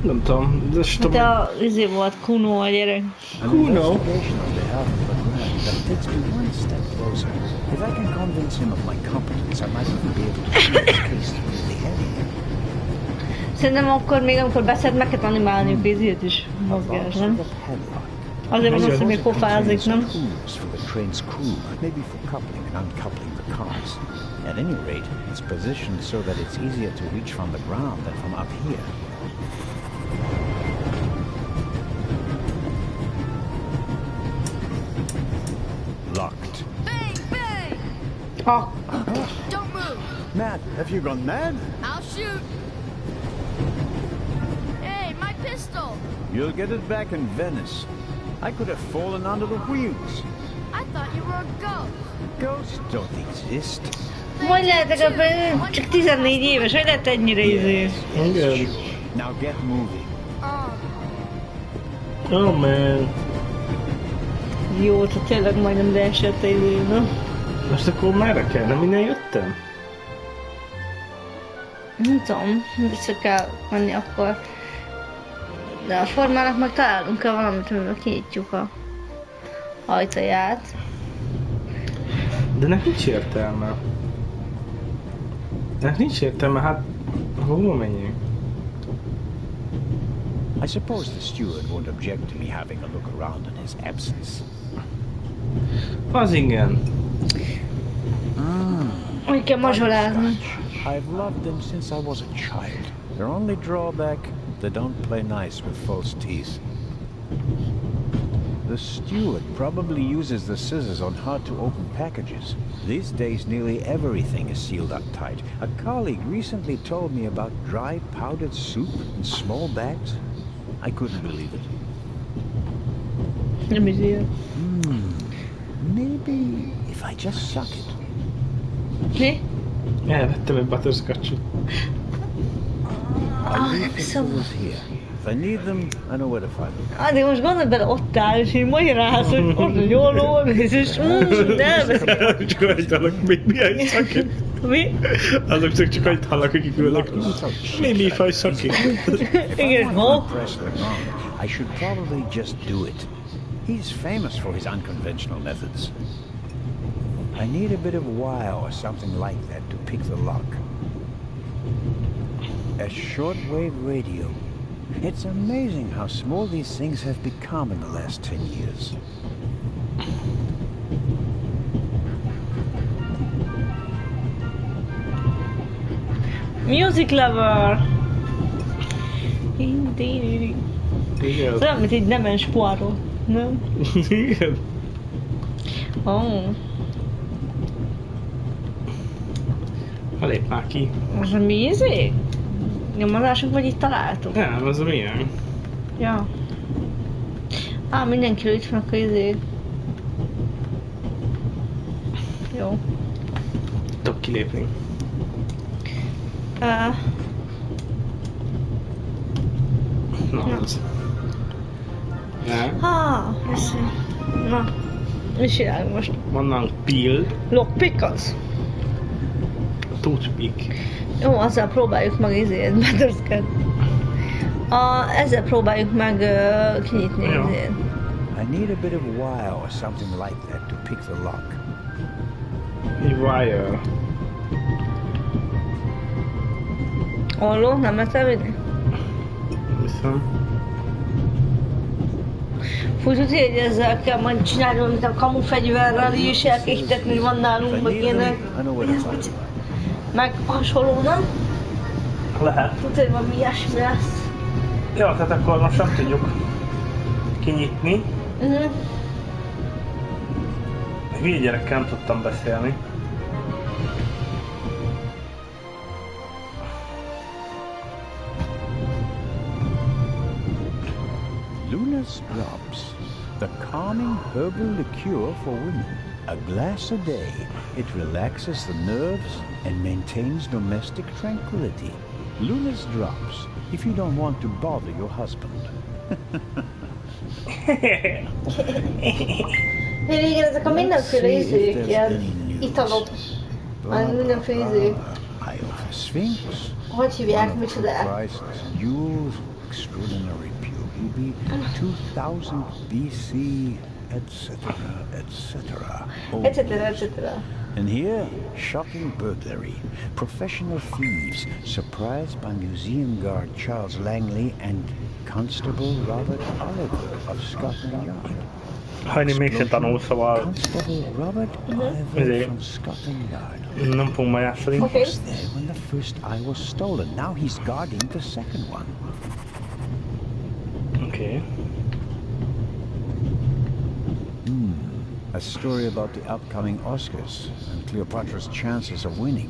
Nem tudom, de Hát a izé volt Kuno a gyerek. Kuno? Takes me one step closer. If I can convince him of my competence, I might even be able to prove his case through the head. Szerintem akkor még amikor beszélt, meg kell animálniuk izét is mozgás, nem? Azért van az, hogy még pofázik, nem? For the train's crew, maybe for coupling and uncoupling the cars. At any rate, it's positioned so that it's easier to reach from the ground than from up here. Locked. Bang, bang! Oh. Don't move! Matt, have you gone mad? I'll shoot! Hey, my pistol! You'll get it back in Venice. I could have fallen under the wheels. I thought you were a ghost. Ghosts don't exist. Hogy lehetek ebben csak 14 éves, hogy lehet ennyire izé? Igen. Now get moving. Oh man. Jó, tehát tényleg majdnem leesett izé, na? Most akkor merre kell? Nem innen jöttem? Nem tudom, vissza kell menni akkor. De a formának meg találunk-e valamit, amivel kinyitjuk a ajtaját. De nek nincs értelme. Nek nincs értelme, hát hova menjünk? I suppose the steward won't object to me having a look around in his absence. Az igen. Úgy kell mazsolázni. I've loved them since I was a child. Their only drawback, they don't play nice with false teeth. The steward probably uses the scissors on how to open packages. These days, nearly everything is sealed up tight. A colleague recently told me about dry powdered soup in small bags. I couldn't believe it. Nem is ilyen. Maybe if I just suck it. Mi? Elvettem egy butterscotch-ot. Tools here. If I need them, I know where to find them. Addig most gondolj bele, ott áll, és így magyaráz, hogy ott a jóló, és nem veszik. Csak annyit hallok, mi egy szaki? Mi? Azok csak annyit hallok, akik ülnek. Mi faj szaki? Igen, ma? I should probably just do it. He's famous for his unconventional methods. I need a bit of wire or something like that to pick the lock. A shortwave radio. It's amazing how small these things have become in the last 10 years. Music lover! Igen. Ez olyan, mint egy nemens Poirot, nem? Igen. Oh. Ha lép már ki. Az a mi izé? Nyomozások vagy itt találtuk? Nem, az a milyen? Ja. Mindenkiről itt vannak a izé. Jó. Tudok kilépni. Na, az. Nem. Na. Mi csinálunk most? Vannak pill. Lockpick az? Toothpick. Jó, azzal próbáljuk meg izét, Butterscotch. Ezzel próbáljuk meg kinyitni izét. I need a bit of wire or something like that to pick the lock. Wire. Olló, nem lehet elvinni? Viszont. Fú, tudod, hogy ezzel kell majd csinálni, amit a kamufegyverrel is el kell hitetni, hogy van nálunk, meg ilyenek. Meg hasonló, nem? Lehet. Tudod, hogy valami ilyesmi lesz. Jó, tehát akkor most nem tudjuk kinyitni. Hülye gyerekkel nem tudtam beszélni. Luna's Drops, the calming herbal liqueur for women. A glass a day. It relaxes the nerves and maintains domestic tranquility. Luna's Drops, if you don't want to bother your husband. Igen, ezek a mindenféle izék, ilyen italok. Mindenféle izék. Eye of a Sphinx. Hogy hívják, micsodák? Jewels, extraordinary pure ruby, 2000 BC, etc., etc. Etc. And here, shocking burglary. Professional thieves surprised by museum guard Charles Langley and Constable Robert Oliver of Scotland Yard. Hajni mégsem tanul, szóval... Constable Robert Oliver from Scotland Yard. Nem fogom majd játszani. Okay. Was there when the first eye was stolen. Now he's guarding the second one. Okay. A story about the upcoming Oscars and Cleopatra's chances of winning.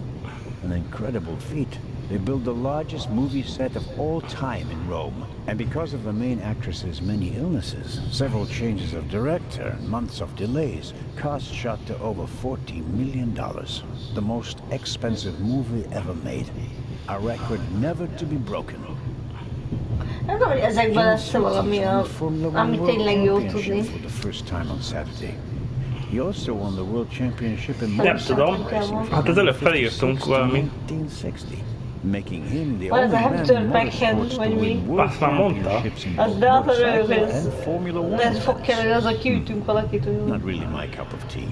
An incredible feat. They built the largest movie set of all time in Rome. And because of the main actress's many illnesses, several changes of director, and months of delays, costs shot to over $40 million. The most expensive movie ever made. A record never to be broken. Nem tudom, hogy ezekben lesz valami, amit tényleg jó tudni. For the first time on Saturday. He also won the World Championship in Nem tudom. Hát az előbb felírtunk valami. 1960. Making him the Van ez only a man Hector in Beckham, motorsports to vagy mi? win world championships in Az both de az a röhög, motorcycle ez... and Formula One. De ez fog kelleni, az a kiütünk valakit, hogy... Not really my cup of tea.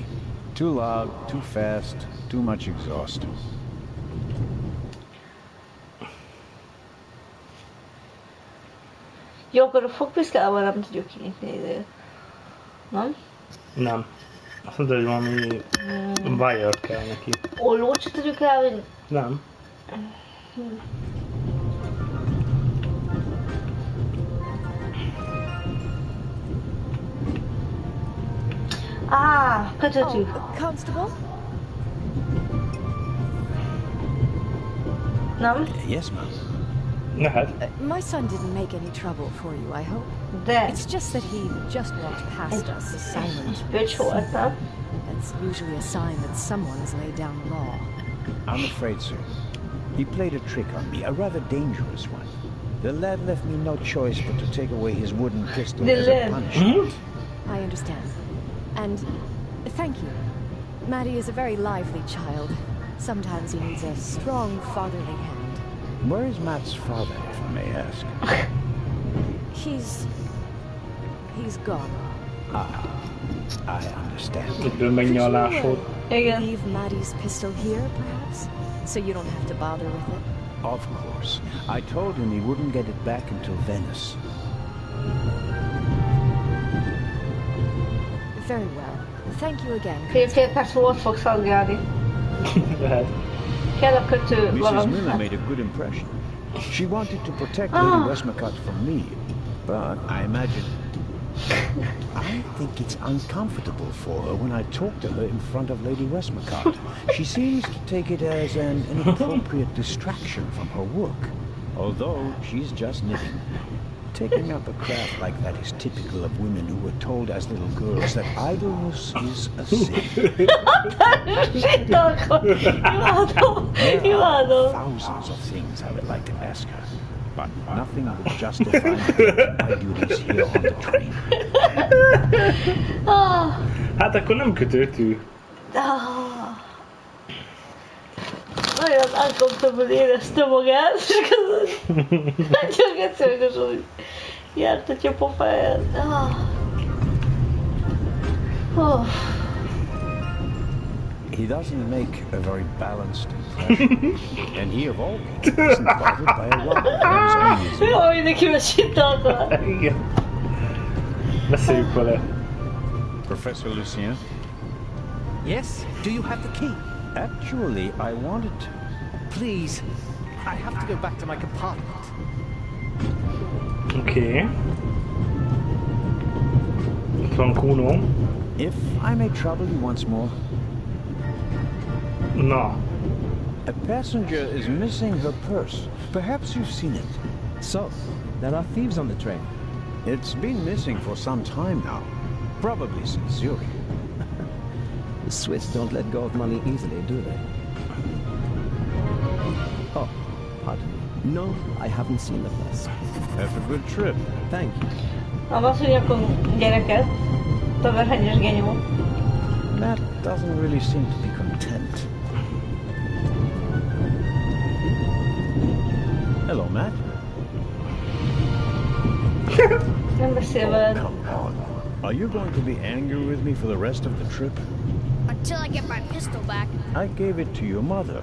Too loud, too fast, too much exhaust. Jó, akkor a fogpiszkálával nem tudjuk kinyitni időt. Nem? Nem. Azt mondta, hogy valami wire kell neki. Ollót se tudjuk elvinni? Nem. Kötöttük. Constable? Nem? Yes, ma'am. My son didn't make any trouble for you, I hope. It's just that he just walked past us silent. That's usually a sign that someone has laid down the law. I'm afraid, sir. He played a trick on me, a rather dangerous one. The lad left me no choice but to take away his wooden pistol as a punishment. I understand. And thank you. Maddie is a very lively child. Sometimes he needs a strong fatherly hand. Where is Matt's father, if I may ask? He's gone. I understand. Could you leave Maddie's pistol here, perhaps? So you don't have to bother with it? Of course. I told him he wouldn't get it back until Venice. Very well. Thank you again. Fél perc volt fog szolgálni. Kell a kötő Mrs. valami. Miller made a good impression. She wanted to protect Lady Westmacott from me, but I imagine... I think it's uncomfortable for her when I talk to her in front of Lady Westmacott. She seems to take it as an inappropriate distraction from her work, although she's just knitting. Taking up a craft like that is typical of women who were told as little girls that idleness is a sin. There are thousands of things I would like to ask her, but nothing would justify my duties here on the train. Hát akkor nem kötőtű. Nagyon uncomfortable érezte magát, és közben csak egyszerűen úgy járt a csapofáját. He doesn't make a very balanced impression, and he of all people isn't bothered by a robber. Jó, mindenki mesélte akar. Igen. Beszéljük vele. Professor Lucien? Yes? Do you have the key? Actually, I wanted to. Please. I have to go back to my compartment. Okay. Itt van Kuno. If I may trouble you once more. No. A passenger is missing her purse. Perhaps you've seen it. So, there are thieves on the train. It's been missing for some time now. Probably since Zurich. The Swiss don't let go of money easily, do they? Oh, pardon. No, I haven't seen the place. Have a good trip. Thank you. Az, hogy akkor gyereket, taverhányos genyó. Matt doesn't really seem to be content. Hello, Matt. Nem beszél veled. Come on. Are you going to be angry with me for the rest of the trip? Until I get my pistol back. I gave it to your mother.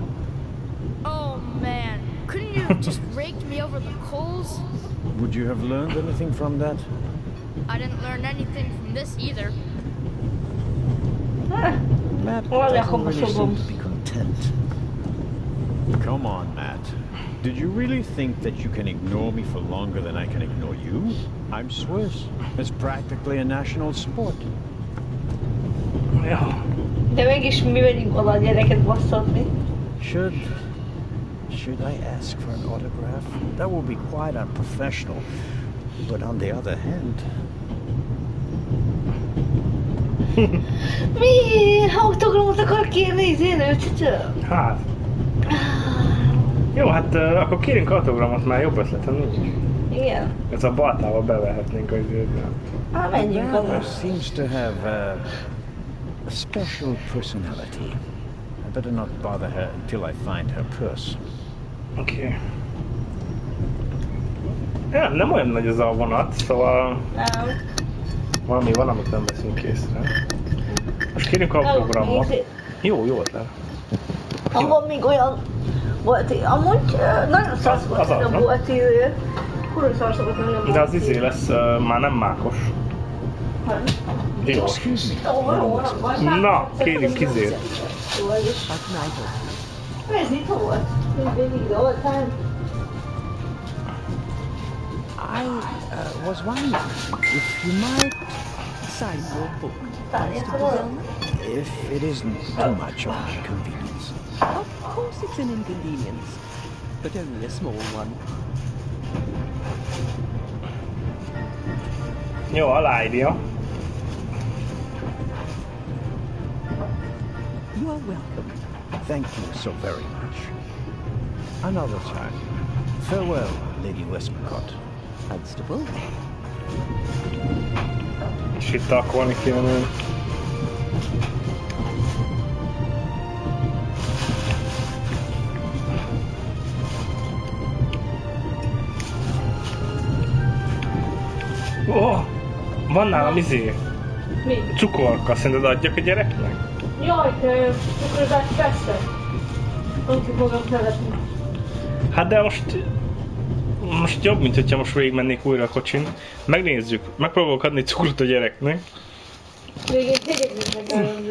Oh man, couldn't you have just raked me over the coals? Would you have learned anything from that? I didn't learn anything from this either. Matt doesn't really seem to be content. Come on, Matt. Did you really think that you can ignore me for longer than I can ignore you? I'm Swiss. It's practically a national sport. De mégis mi megyünk oda a gyereket basszatni? Should I ask for an autograph? That will be quite unprofessional. But on the other hand... Mi? Autogramot akar kérni izénőcsöcsöm? Hát. Jó, hát akkor kérünk autogramot, már jobb ötletem nincs. Igen. Ez a baltával bevehetnénk a időben. Hát menjünk Bella seems to have a special personality. I better not bother her until I find her purse. Oké. Ja, nem olyan nagy ez a vonat, szóval... Nem. Valami van, amit nem veszünk észre. Most kérünk autogramot. Jó ötlet. Abban még olyan volt, amúgy nagyon szarszokott nem volt izé. Kurva szarszokott nem volt. De az izé lesz már nem mákos. Jó. Na, kérjünk izét. Ez nyitva volt. Mindig the whole time. I was wondering if you might sign your book, if it isn't too much of an inconvenience. Of course it's an inconvenience, but only a small one. Jó, aláírja. You are welcome. Thank you so very much. Another time. Farewell, Lady Westmacott. Constable. És itt takkolni kéne. Van nálam izé. Mi? Cukorka, szerinted adjak a gyereknek? Jaj, te cukorozás persze. Nem tud magam nevetni. Hát de most jobb, mint hogyha most végigmennék újra a kocsin. Megnézzük, megpróbálok adni cukrot a gyereknek. Végén hegyeknek megállom.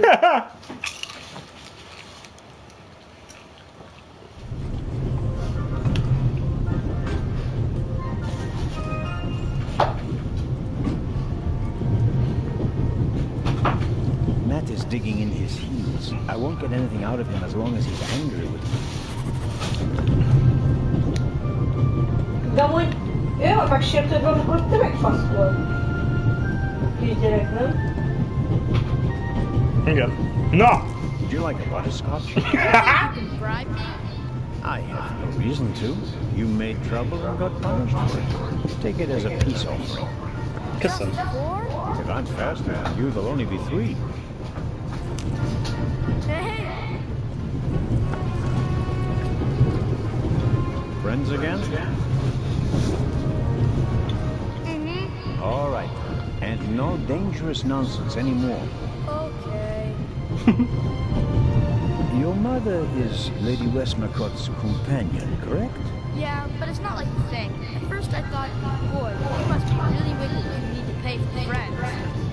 Matt is digging in his heels. I won't get anything out of him as long as he's angry with me. De amúgy ő van megsértődve, amikor te megfaszkol. Kis gyerek, nem? Igen. Na! Would you like a butterscotch? I have no reason to. You made trouble and got punished for it. Take it as a peace offering. Köszönöm. If I'm faster than you, there'll only be 3. Friends again? All right. And no dangerous nonsense anymore. Okay. Your mother is Lady Westmacott's companion, correct? Yeah, but it's not like you think. At first I thought, boy, he must be really wicked if you need to pay for friends.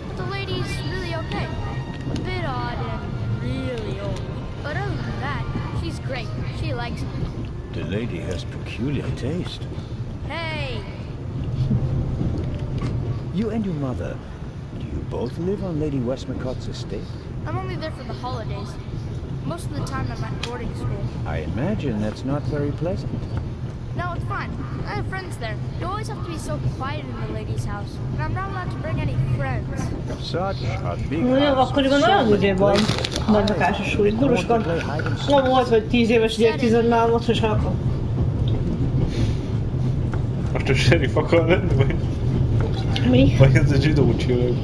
But the lady's really okay. A bit odd and really old. But other than that, she's great. She likes me. The lady has peculiar taste. Hey! You and your mother, do you both live on Lady Westmacott's estate? I'm only there for the holidays. Most of the time I'm at boarding school. I imagine that's not very pleasant. No, it's fine. I have friends there. You always have to be so quiet in the lady's house. And I'm not allowed to bring any friends. Such a big Mondjuk akkoriban nagyon ügyé van. Nagy lakásos súly. Gurusban. Nem volt, hogy 10 éves gyerek 14 volt, és akkor. Most a sheriff akar lenni, vagy? Mi? Vagy ez a zsidó csőrög?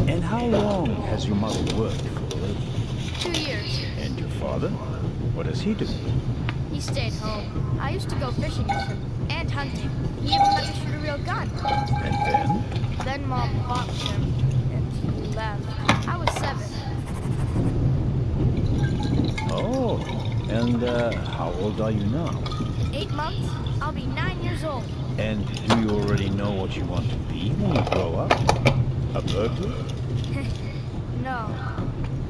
And how long has your mother worked for the lady? 2 years. And your father? What does he do? He stayed home. I used to go fishing with him and hunting. He even let me shoot a real gun. And then? Then Mom bought him and he left. I was 7. Oh, and how old are you now? 8 months? I'll be 9 years old. And do you already know what you want to be when you grow up? A burglar? No.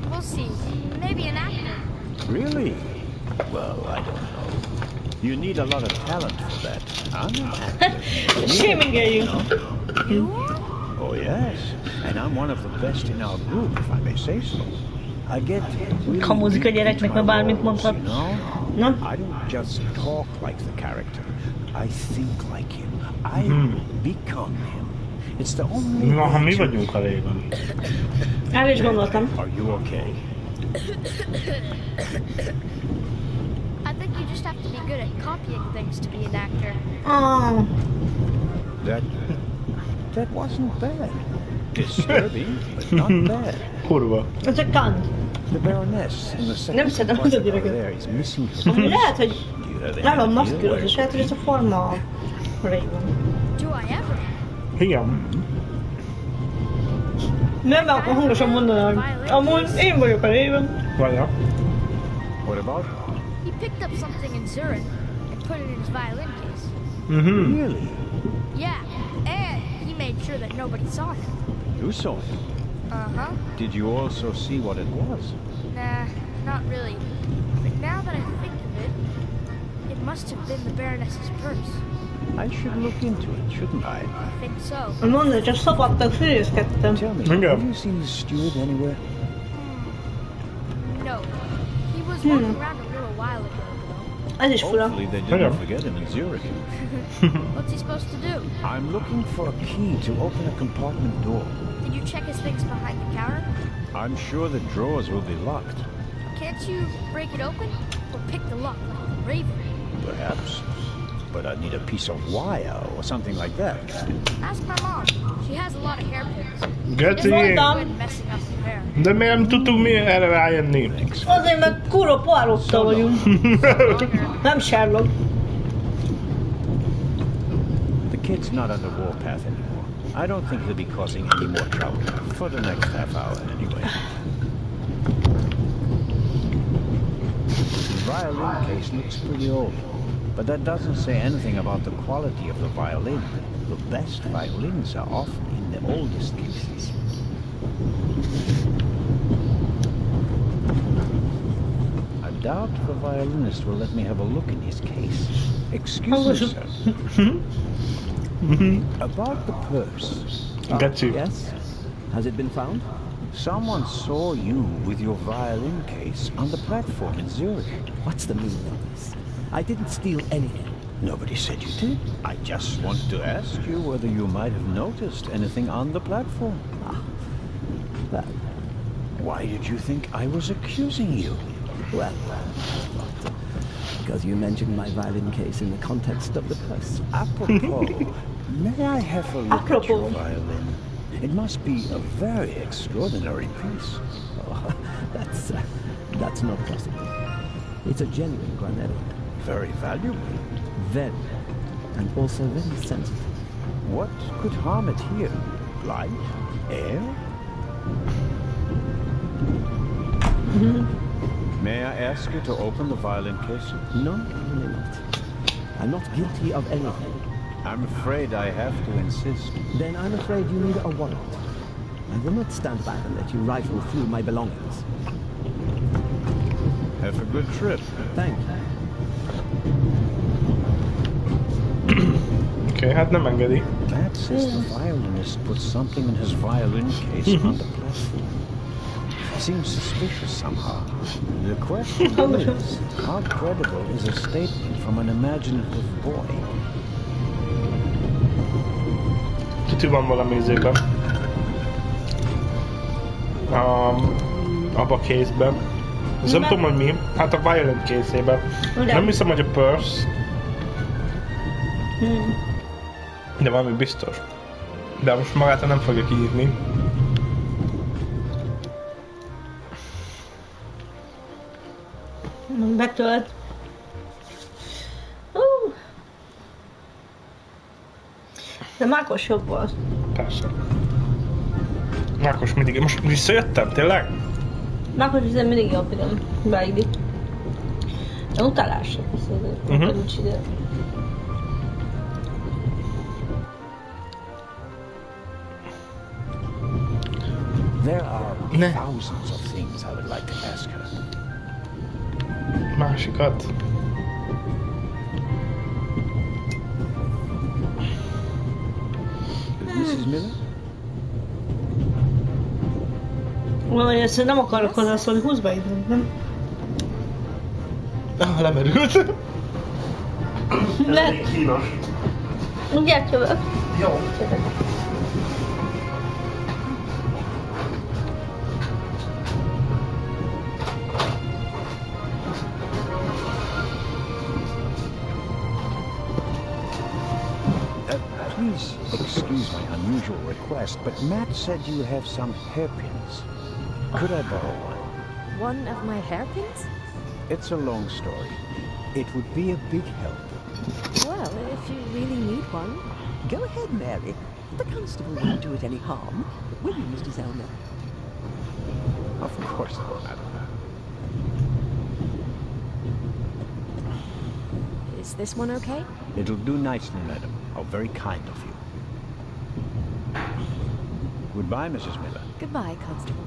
We'll see. Maybe an actor. Really? Well, I don't know. You need a lot of talent for that. I'm an actor. Shaming you. You are? Oh, yes. And I'm one of the best in our group, if I may say so. I get really Kamúzik a gyereknek, mert bármit roles, mondhat. you know? I don't just talk like the character. I think like him. I become him. It's the only Na, mi vagyunk a Raven. El is gondoltam. Are you okay? I think you just have to be good at copying things to be an actor. Oh. That wasn't bad. Disturbing, but not bad. Kurva. Ez egy kant. The Baroness in the second Nem szeretem az a there gyereket. is missing her. Ami lehet, hogy nem van maszkíroz, és lehet, hogy ez a forma Raven. Do I ever? Igen. Nem, akkor hangosan mondanám. Amúgy én vagyok a Raven. Vaja. What about? He picked up something in Zurich and put it in his violin case. Really? Yeah, and he made sure that nobody saw him. You saw him? Uh-huh. Did you also see what it was? Nah, not really. But now that I think of it, it must have been the Baroness's purse. I should look into it, shouldn't I? I think so. Mondod, csak szabadtak fűrészkedtem. Tell me, have you seen the steward anywhere? No. He was walking around a little while ago, though. Ez is fura. Hopefully they didn't forget him in Zurich. What's he supposed to do? I'm looking for a key to open a compartment door. Did you check his things behind the counter? I'm sure the drawers will be locked. Can't you break it open? Or pick the lock like the Raven? Perhaps. But I'd need a piece of wire or something like that. Ask my mom. She has a lot of hairpins. Geci. Messing up her hair. De miért nem tudtunk mi erre rájönni? Azért, mert kurva Poirottal vagyunk. Nem Sherlock. The kid's not on the warpath anymore. I don't think he'll be causing any more trouble. For the next half hour, anyway. The violin case looks pretty old. But that doesn't say anything about the quality of the violin. The best violins are often in the oldest cases. I doubt the violinist will let me have a look in his case. Excuse me, sir. About the purse. Got you. Yes? Has it been found? Someone saw you with your violin case on the platform in Zurich. What's the meaning of this? I didn't steal anything. Nobody said you did. I just wanted to ask you whether you might have noticed anything on the platform. Well, why did you think I was accusing you? Well, because you mentioned my violin case in the context of the purse. Apropos, may I have a look at your violin? It must be a very extraordinary piece. Oh, that's not possible. It's a genuine granate. Very valuable. Very. And also very sensitive. What could harm it here? Light? Air? May I ask you to open the violin case? No, really not. I'm not guilty of anything. I'm afraid I have to insist. Then I'm afraid you need a warrant. I will not stand back and let you rifle through my belongings. Have a good trip. Thank you. Okay, hát nem engedi. That says the violinist put something in his violin case on the platform. Seems suspicious somehow. The question is, how credible is a statement from an imaginative boy? Tuti van valami izében. Abba a case-ben. Ez nem tudom, hogy mi. Hát a violin case-ében. Nem hiszem, hogy a purse. De valami biztos. De most magát nem fogja kiírni. Betölt. De Mákos jobb volt. Persze. Mákos mindig... Most visszajöttem, tényleg? Mákos viszont mindig jobb, igen. Beigli. De utálásra viszont. Nincs ide. There are thousands of things I would like to ask her. Másikat. Mrs. Miller? Valahogy ezt nem akarok hozzászólni, húzd be innen, nem? Lemerült. Lehet. Kínos. Mindjárt jövök. Jó. Please excuse my unusual request, but Matt said you have some hairpins. Could I borrow one? One of my hairpins? It's a long story. It would be a big help. Well, if you really need one. Go ahead, Mary. The constable won't do it any harm. Will you, Mr. Zellner? Of course not, madam. Is this one okay? It'll do nicely, madam. How very kind of you. Goodbye, Mrs. Miller. Goodbye, Constable.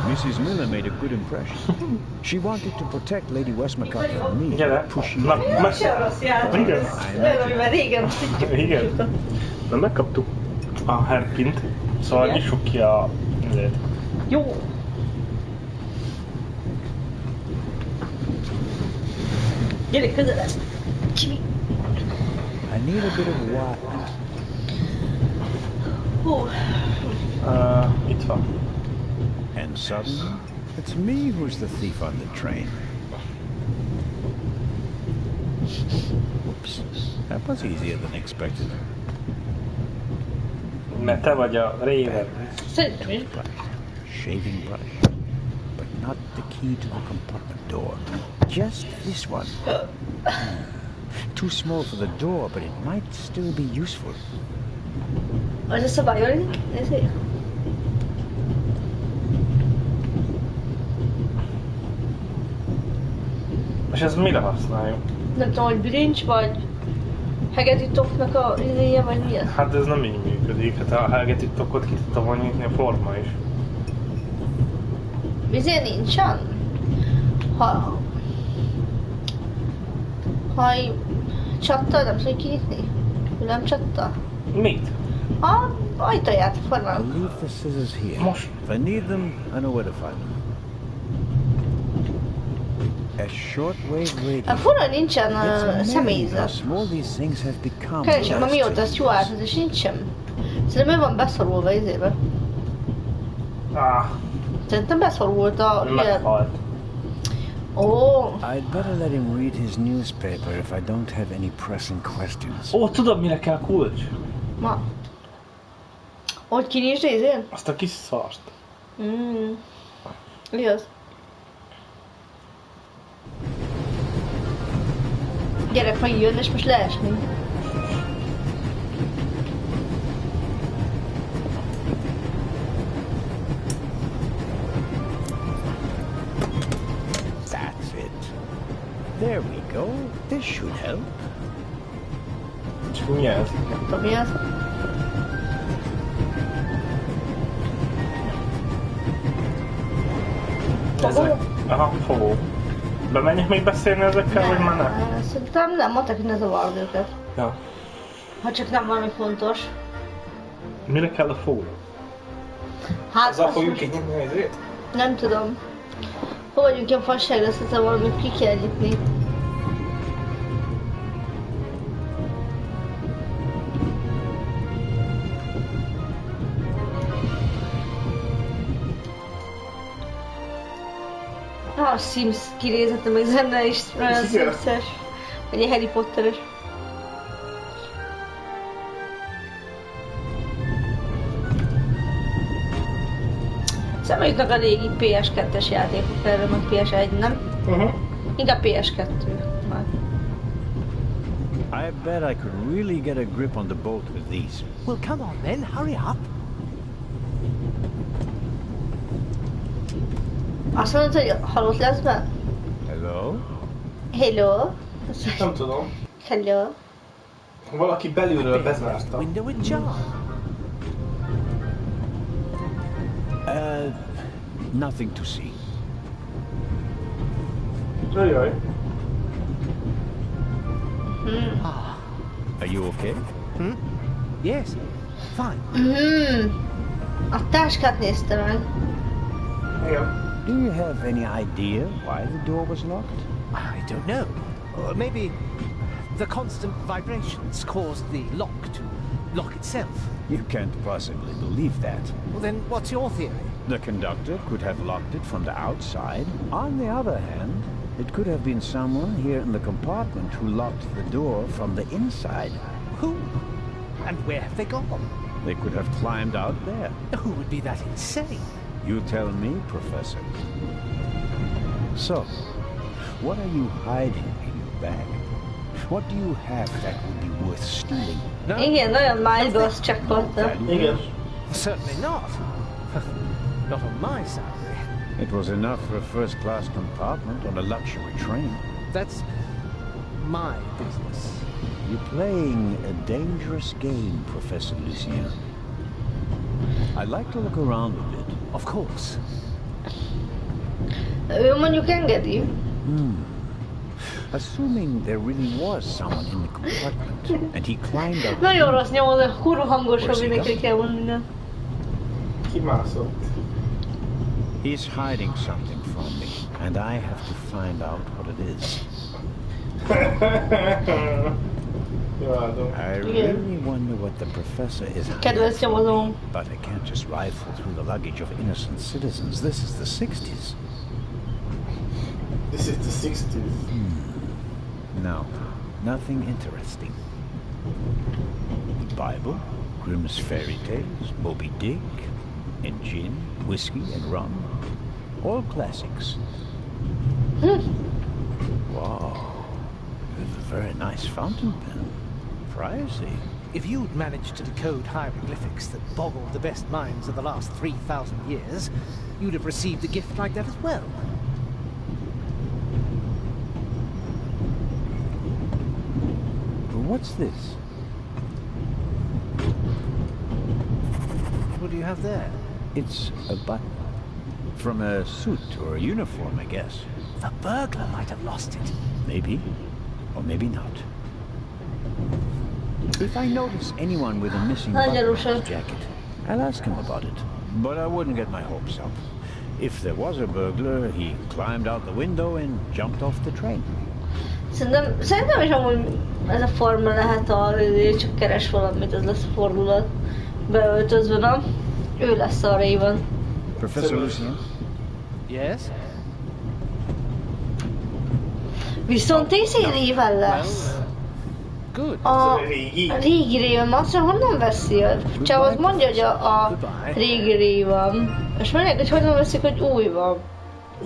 Mrs. Miller made a good impression. She wanted to protect Lady Westmacott from me. Pushing me. Igen. Na, megkaptuk a hairpint, szóval nyissuk ki a... Jó. Gyere közelebb. I need a bit of water. Itt van. And suddenly, it's me who's the thief on the train. Whoops. That was easier than expected. Mert te vagy a Raven. Szerintem is. Shaving brush. But not the key to the compartment door. Just this one. Too small for the door, but it might still be useful. Az a szabályozni? Nézzél. És ez mire használjuk? Nem tudom, hogy bilincs vagy hegedűtoknak a izéje, vagy mi ez? Hát ez nem így működik. Hát a hegedűtokot ki tudta volna nyitni a forma is. Izé nincsen? Ha csatta, nem tudod kinyitni? Nem csatta? Mit? A ajtaját a formának. I'll leave the scissors here. Most. If I need them, I know where to find them. A shortwave radio. A fura nincsen személyzet. Small these things have become. Keresem, ma mióta ezt jó átad, és nincsen. Szerintem ő van beszorulva izébe. Szerintem beszorult a... Meghalt. Oh. I'd better let him read his newspaper if I don't have any pressing questions. Ó, tudod mire kell kulcs? Ma. Hogy kinyisd izén? Azt a kis szart. Mi az? Gyerek meg jön, és most leesni. That's it. There we go. This should help. És mi ez? Nem tudom mi az. Ezek? Aha, fogó. Bemenjek még beszélni ezekkel, vagy már nem? Szerintem nem, mondták, hogy ne zavard őket. Ja. Ha csak nem valami fontos. Mire kell a fogó? Hát azzal fogjuk kinyitni ezért? Nem tudom. Hol vagyunk ilyen fasságra, össze valamit ki kell nyitni. A Sims kinézete, meg zene is olyan Sims-es. Vagy egy Harry Potteres. Szemeljüknek a régi PS2-es játékok erről, meg PS1, nem? Inkább PS2. Már. I bet I could really get a grip on the boat with these. Well, come on then, hurry up. Azt mondod, hogy halott lesz be? Hello? Hello? Nem tudom. Hello? Valaki belülről bezárta. Window ajar. Nothing to see. Jaj. Are you okay? Yes, fine. A táskát nézte meg. Do you have any idea why the door was locked? I don't know. Or maybe the constant vibrations caused the lock to lock itself. You can't possibly believe that. Well, then what's your theory? The conductor could have locked it from the outside. On the other hand, it could have been someone here in the compartment who locked the door from the inside. Who? And where have they gone? They could have climbed out there. Who would be that insane? You tell me, Professor. So, what are you hiding in your bag? What do you have that would be worth stealing? No? Igen, nagyon májgos csak voltam. Certainly not. Not on my salary. It was enough for a first-class compartment on a luxury train. That's my business. You're playing a dangerous game, Professor Lucien. I'd like to look around a bit. Of course. Ő mondjuk engedi. Assuming there really was someone in the compartment, and he climbed up... Nagyon rossz nyomod, kurva hangosan mindenki kell mondani. Kimászott. He's hiding something from me, and I have to find out what it is. I really wonder what the professor is hiding. But I can't just rifle through the luggage of innocent citizens. This is the 60s. This is the 60s. No, nothing interesting. The Bible, Grimm's fairy tales, Moby Dick, and gin, whiskey, and rum. All classics. Wow, there's a very nice fountain pen. Pricey. If you'd managed to decode hieroglyphics that boggled the best minds of the last 3,000 years, you'd have received a gift like that as well. What's this? What do you have there? It's a button. From a suit or a uniform, I guess. The burglar might have lost it. Maybe. Or maybe not. If I notice anyone with a missing button on his jacket, I'll ask him about it. But I wouldn't get my hopes up. If there was a burglar, he climbed out the window and jumped off the train. Szerintem is amúgy ez a forma lehet csak keres valamit, ez lesz a fordulat. Beöltözve, nem? Ő lesz a Raven. Professor Lucien? Yes? Viszont Raven lesz. Good. A régi Raven Master honnan veszi? Csak az mondja, hogy a régi Raven. És mondják, hogy honnan veszik, hogy új van.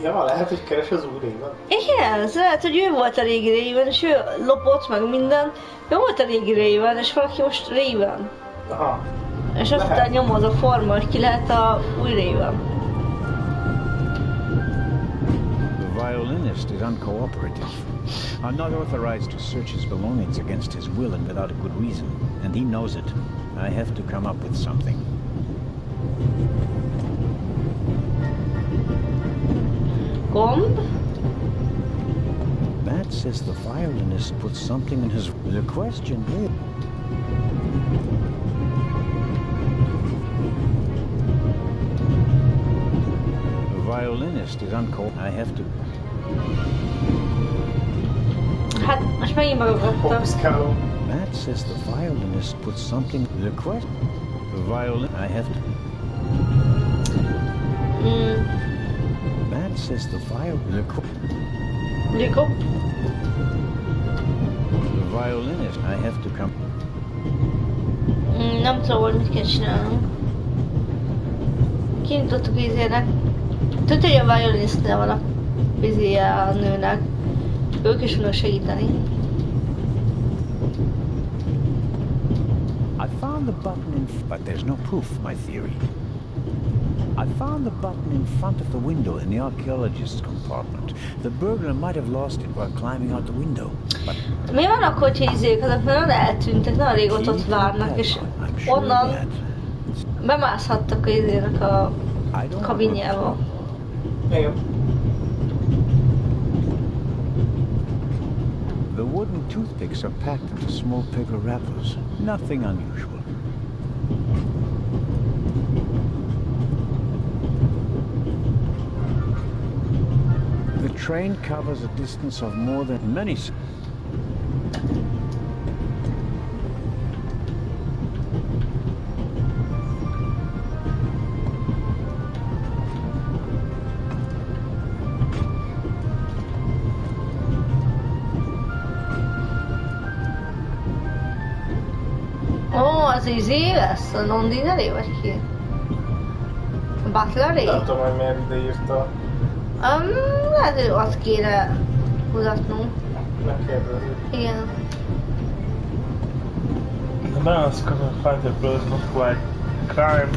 Ja, lehet, hogy keres az új Raven. Igen, lehet, hogy ő volt a régi Raven, és ő lopott meg minden. Ő volt a régi Raven, és valaki most Raven. Aha. És aztán nyomoz a forma, hogy ki lehet a új Raven. The violinist is uncooperative. I'm not authorized to search his belongings against his will and without a good reason. And he knows it. I have to come up with something. Gomb? Matt says the violinist put something in his... The question is... The violinist is uncooperative. I have to... Hát, most megint megugrottam. Matt says the violinist put something... The question... The violin... I have to... Matt says the violinist... The violinist... I have to come... Nem tudom, hogy mit kell csinálnunk. Kinyitottuk izének. Tudja, hogy a violinistnél van a izéje a nőnek. Ők is tudnak segíteni. I found the button in... But there's no proof, my theory. I found the button in front of the window in the archaeologist's compartment. The burglar might have lost it while climbing out the window, but... Mi van akkor, hogyha izék, azok nagyon eltűntek, nagyon régóta ott várnak, és onnan bemászhattak a izének a kabinjába. The wooden toothpicks are packed into small paper wrappers. Nothing unusual. train covers a distance of more than many... Az izé lesz? A non-dinneré vagy ki? A butleré? Nem tudom, hogy miért ide írta. Lehet, hogy azt kéne mutatnunk. Megkérdezzük. Igen. The balance cover fighter blows not quite crime.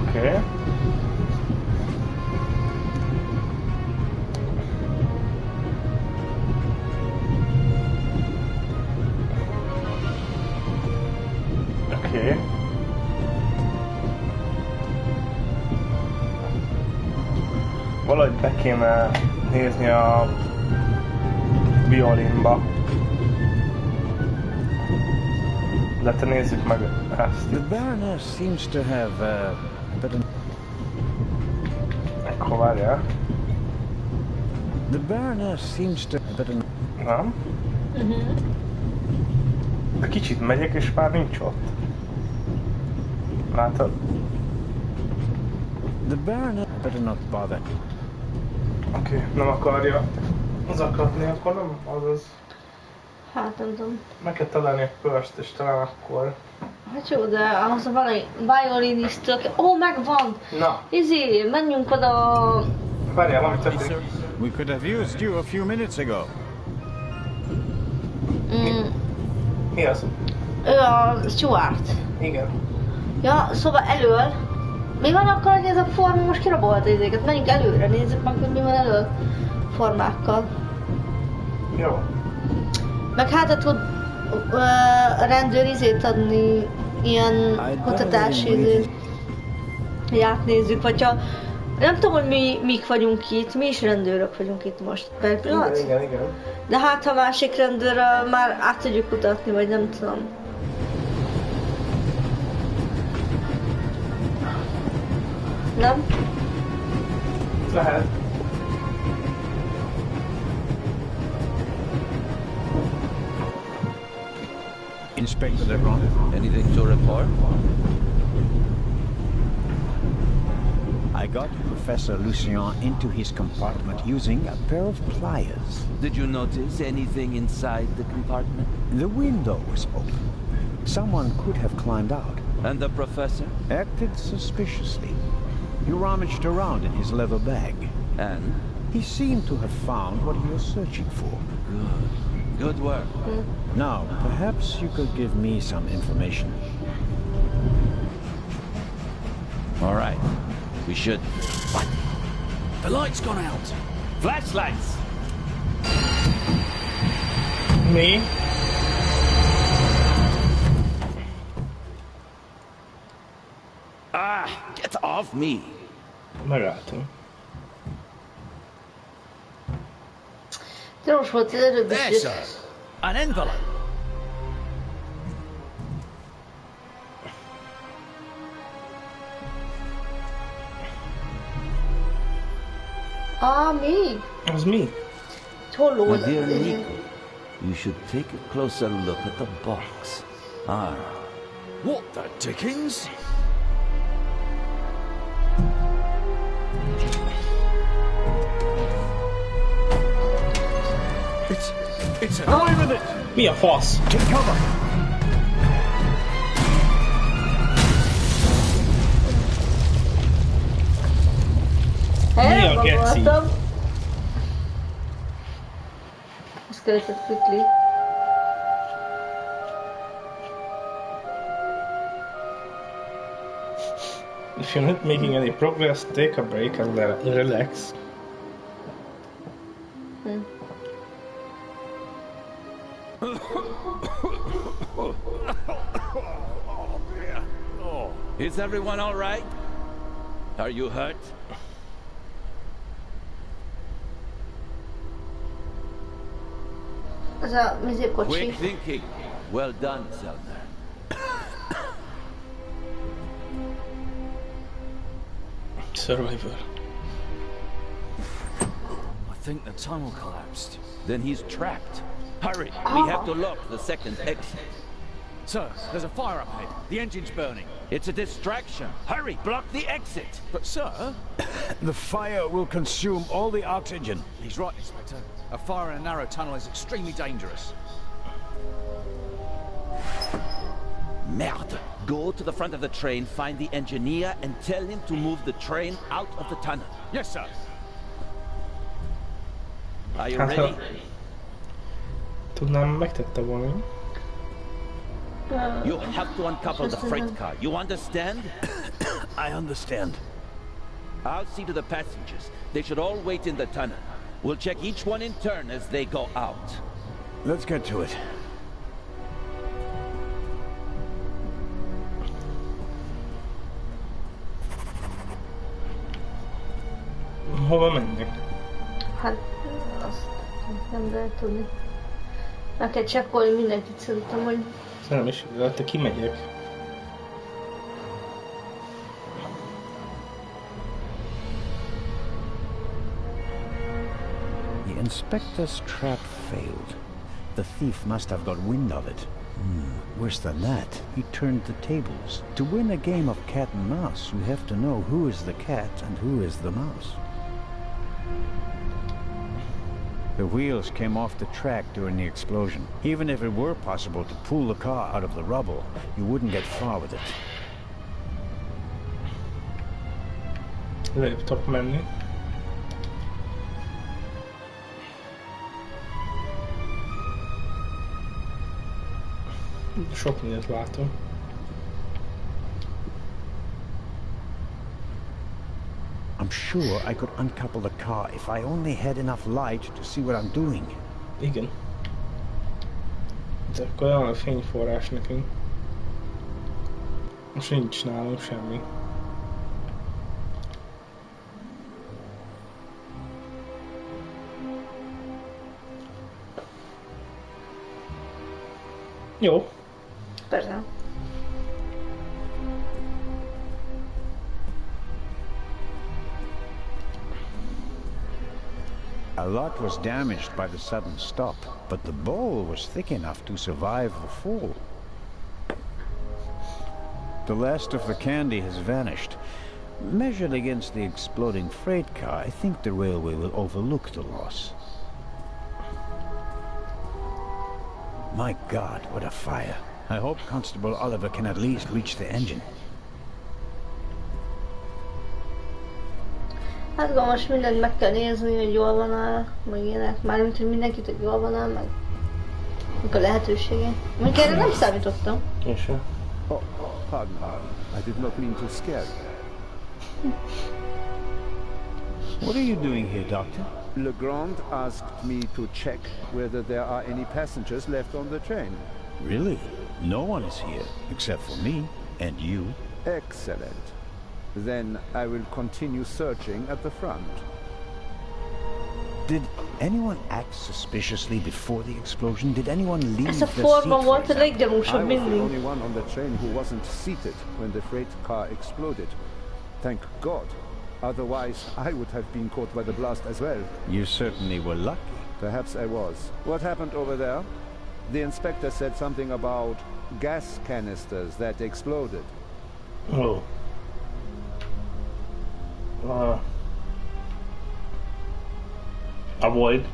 Okay. Okay. Valahogy be kéne nézni a violinba. De te nézzük meg ezt. The Baroness seems to have Ekkor várjál. The Baroness seems to have Nem? De kicsit megyek és már nincs ott. Látod? The Baroness better not bother. Oké, nem akarja zaklatni, akkor nem, azaz. Hát nem tudom. Meg kell találni egy pörst, és talán akkor... Hát jó, de ahhoz valami violinista... Ó, megvan! Na. Izé, menjünk oda... Várjál, valami történik. We could have used you a few minutes ago. Mi az? Ő a Stuart. Igen. Ja, szóval elől. Mi van akkor, hogy ez a forma most kirabolta izéket? Menjünk előre, nézzük meg, hogy mi van elől formákkal. Jó. Meg hát tud a rendőr izét adni, ilyen kutatási izét, hogy átnézzük, vagy ha nem tudom, hogy mik vagyunk itt, mi is rendőrök vagyunk itt most per pillanat. Igen. De hát ha másik rendőrrel már át tudjuk kutatni, vagy nem tudom. Nem? Lehet. Inspector Lebron, anything to report? I got Professor Lucien into his compartment using a pair of pliers. Did you notice anything inside the compartment? The window was open. Someone could have climbed out. And the professor? Acted suspiciously. He rummaged around in his leather bag. And? He seemed to have found what he was searching for. Good work. Now, perhaps you could give me some information. All right. We should... What? The light's gone out. Flashlights! Mi? Ah! Get off me! Megálltunk. Gyors volt az előbb is. There, sir. An envelope. Mi? Az mi? Hol My dear Nico, you should take a closer look at the box. What the dickens? It's an Away with it! Mi a fasz? Take cover! Mi a geci? Escalated quickly. If you're not making any progress, take a break and relax. Is everyone all right? Are you hurt? Quick thinking. Well done, Selner. Survivor. think the tunnel collapsed. Then he's trapped. Hurry, we have to lock the second exit. Sir, there's a fire up ahead. The engine's burning. It's a distraction. Hurry, block the exit. But sir... The fire will consume all the oxygen. He's right, Inspector. A fire in a narrow tunnel is extremely dangerous. Merde. Go to the front of the train, find the engineer, and tell him to move the train out of the tunnel. Yes, sir. Are you ready? Tudnám, megtette volna. You have to uncouple the freight car. You understand? I understand. I'll see to the passengers. They should all wait in the tunnel. We'll check each one in turn as they go out. Let's get to it. Hova mennek? Hát, azt nem lehet tudni. Meg kell csekkolni mindenkit szerintem, hogy... Nem is, te kimegyek. The inspector's trap failed. The thief must have got wind of it. Worse than that, he turned the tables. To win a game of cat and mouse, you have to know who is the cat and who is the mouse. The wheels came off the track during the explosion. Even if it were possible to pull the car out of the rubble, you wouldn't get far with it. Lejjebb tudok menni. Sok mindent látom. I'm sure I could uncouple the car if I only had enough light to see what I'm doing. Igen. De akkor olyan a fényforrás nekünk. Most nincs nálunk semmi. Jó. Persze. A lot was damaged by the sudden stop, but the bowl was thick enough to survive the fall. The last of the candy has vanished. Measured against the exploding freight car, I think the railway will overlook the loss. My God, what a fire. I hope Constable Oliver can at least reach the engine. Hát most mindent meg kell nézni, hogy jól van-e, meg ilyenek. Mármint, hogy mindenkit, hogy jól van-e, meg a lehetősége. Mondjuk erre nem számítottam. Én sem. Oh, pardon. I did not mean to scare you. What are you doing here, Doctor? Legrand asked me to check whether there are any passengers left on the train. Really? No one is here, except for me and you. Excellent. Then I will continue searching at the front. Did anyone act suspiciously before the explosion? Did anyone leave Ez the a forma seat, volt a for example? leggyanúsabb I was the mindig. only one on the train who wasn't seated when the freight car exploded. Thank God. Otherwise, I would have been caught by the blast as well. You certainly were lucky. Perhaps I was. What happened over there? The inspector said something about gas canisters that exploded. Oh. Avoid.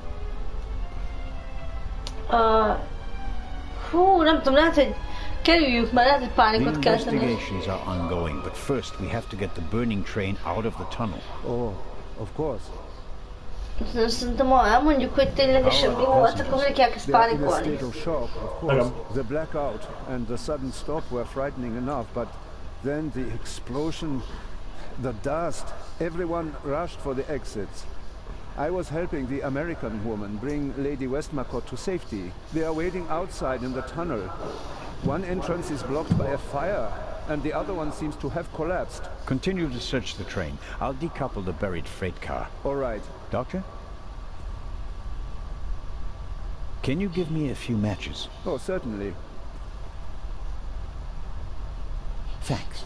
Hú, nem tudom, lehet, hogy kerüljük, mert lehet, hogy The pánikot kelteni. investigations are ongoing, but first we have to get the burning train out of the tunnel. Oh, of course. Szerintem ha elmondjuk, hogy ténylegesen mi volt, akkor mindenki elkezd They're in a pánikolni. state of shock, of course. The blackout and the sudden stop were frightening enough, but then the explosion, the dust, everyone rushed for the exits. I was helping the American woman bring Lady Westmacott to safety. They are waiting outside in the tunnel. One entrance is blocked by a fire, and the other one seems to have collapsed. Continue to search the train. I'll decouple the buried freight car. All right. Doctor? Can you give me a few matches? Oh, certainly. Thanks.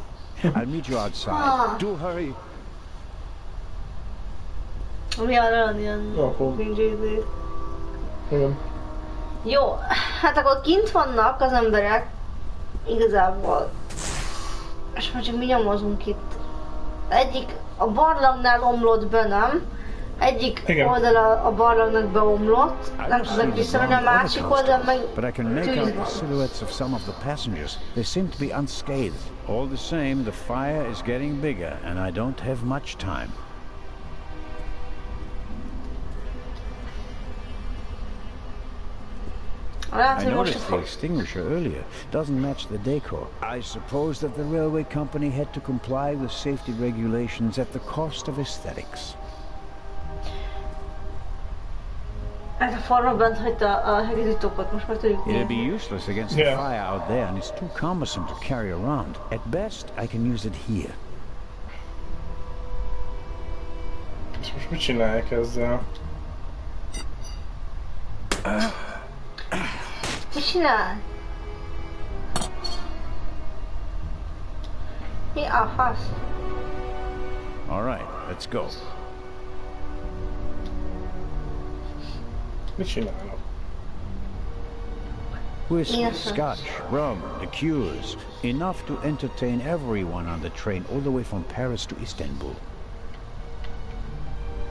I'll meet you outside. Do hurry. Ami arra van ilyen ninja-izé. Igen. Jó, hát akkor kint vannak az emberek. Igazából. És már csak mi nyomozunk itt. Egyik a barlangnál omlott be, nem? Egyik oldala a barlangnak beomlott, nem tudok visszamenni, a másik oldal meg but I can make out the silhouettes of some of the passengers. They seem to be unscathed. All the same, the fire is getting bigger, and I don't have much time. I noticed the extinguisher earlier. Doesn't match the decor. I suppose that the railway company had to comply with safety regulations at the cost of aesthetics. Ez a farma bent hagyta a hegedűtokot, most meg tudjuk It'd be useless against the fire out there, and it's too cumbersome to carry around. At best, I can use it here. És most mit csinálják ezzel? Mit csinál? Mi a fasz? All right, let's go. Mit csinálnak? Whiskey, scotch, rum, liqueurs, enough to entertain everyone on the train all the way from Paris to Istanbul.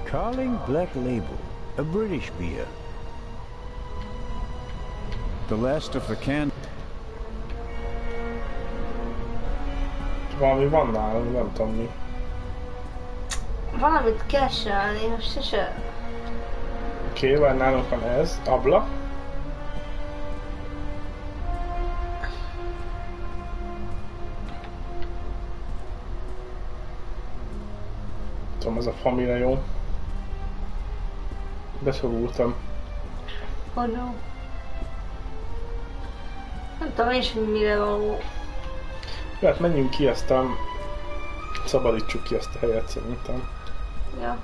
Carling Black Label, a British beer. The last of the can. Valami van nálunk, nem tudom mi. Valamit keselni, most sose... Oké, vagy nálunk van ez, ablak. Tudom, ez a família jó. Beszorultam. Oh no. Nem tudom én sem mire való. Jó, hát menjünk ki, aztán szabadítsuk ki ezt a helyet szerintem. Ja.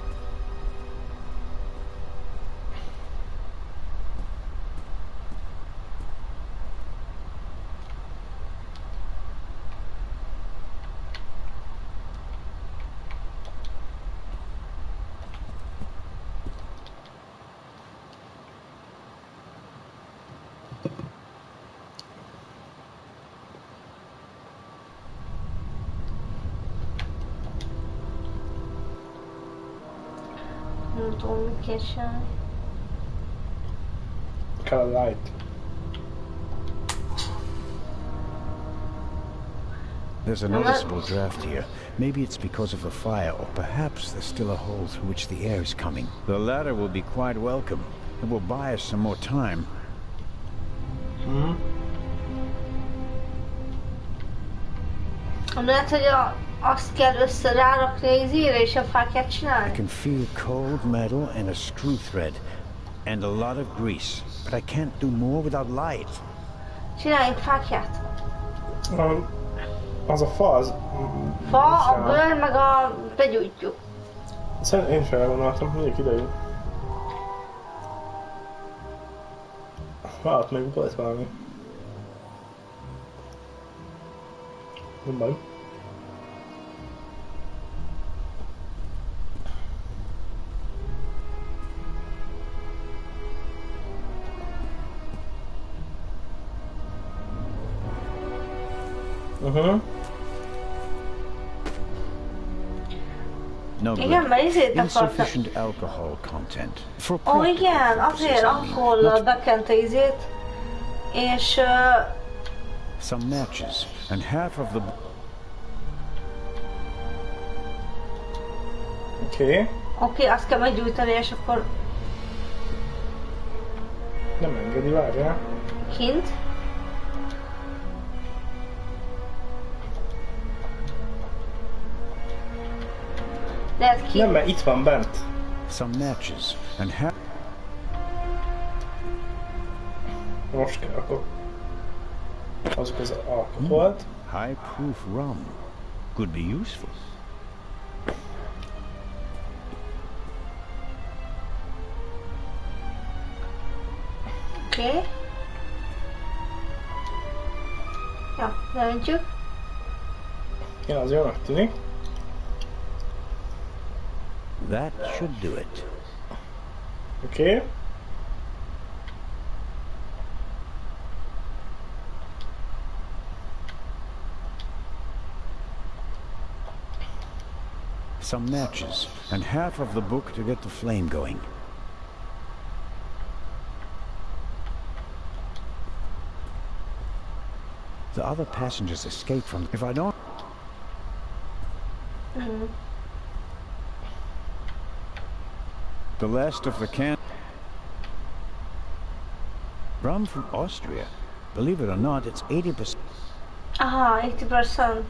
Nem tudom, mit kell csinálni. Kell a light. There's a noticeable draft here. Maybe it's because of the fire, or perhaps there's still a hole through which the air is coming. The latter will be quite welcome. It will buy us some more time. Lehet, hogy azt kell összerárakni az izére és a fákját csinálni? I can feel cold metal and a screw thread, and a lot of grease, but I can't do more without light. Csináljunk fákját. Az a fa, az... Fa, a bőr, meg a... begyújtjuk. Szerintem én sem elvonaltam, mindig idejön. Hát még volt valami. Nem baj. No good. Insufficient alcohol content. Ó, igen, azért alkohollal bekente izét, és... Some matches, and half of the... Oké, azt kell meggyújtani, és akkor... Nem engedi, várjál. Kint? Lehet kint? Nem, mert itt van bent. Some matches, and half... Most kell, akkor... Azok az alkoholt. High proof rum. Could be useful. Oké. Ja, leöntjük. Ja, az jónak tűnik. That should do it. Oké. Some matches, and half of the book to get the flame going. The other passengers escaped from... If I don't... The last of the can... Rum from Austria. Believe it or not, it's 80%. Aha, 80%.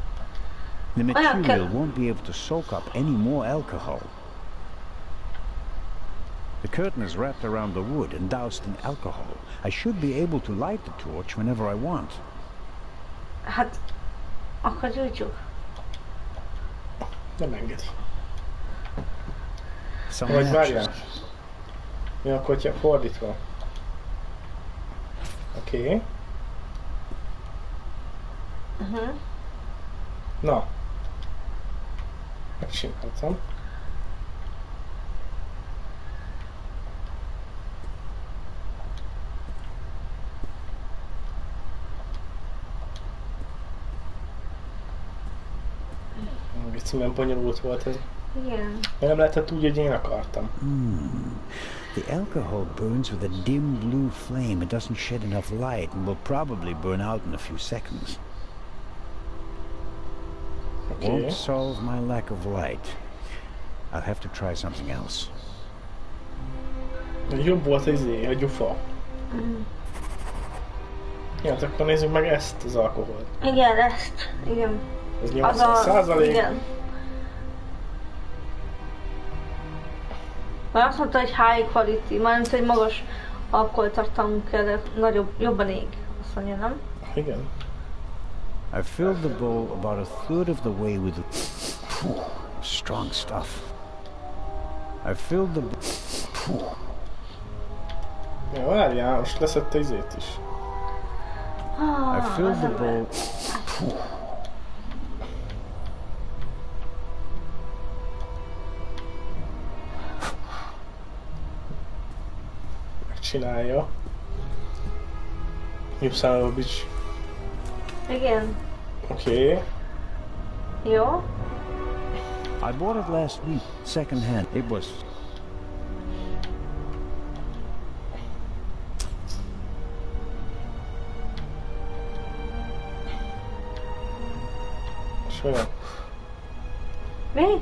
The material won't be able to soak up any more alcohol. The curtain is wrapped around the wood and doused in alcohol. I should be able to light the torch whenever I want. Hát, akkor gyújtsuk. Nem engedi. Vagy várjál. Mi akkor, hogyha fordítva? Oké. Na. Megcsináltam. Egyszerűen bonyolult volt ez. Igen. Nem lehetett úgy, hogy én akartam. The alcohol burns with a dim blue flame. It doesn't shed enough light and will probably burn out in a few seconds. Okay. Won't solve my lack of light. I'll have to try something else. Jobb volt a gyufa. Ja, hát akkor nézzük meg ezt az alkoholt. Igen, ezt. Igen. Ez 80%. Igen. Már azt mondta, hogy high quality, mármint, hogy magas alkoholtartalmú kell, jobban ég. Azt mondja, nem? Igen. I filled the bowl about a third of the way with strong stuff. I filled the Ja, várjál, most leszette izét is. I filled the bowl. Megcsinálja. You son of a bitch. Igen. Oké. Jó. I bought it last week, second hand. It was... Sure. Mi?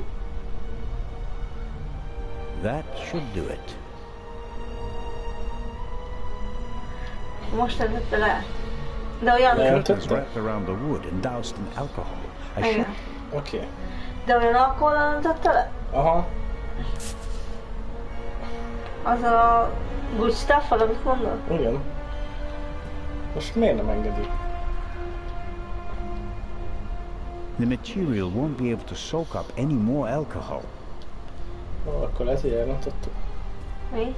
That should do it. Most tette le. De olyan... The curtain is wrapped around the wood and doused in alcohol. I should... Oké. De olyan alkohollal öntette le? Aha. Az a good stuff, amit mondod? Igen. Most miért nem engedi? The material won't be able to soak up any more alcohol. Ó, akkor ezért elrontottuk. Mi?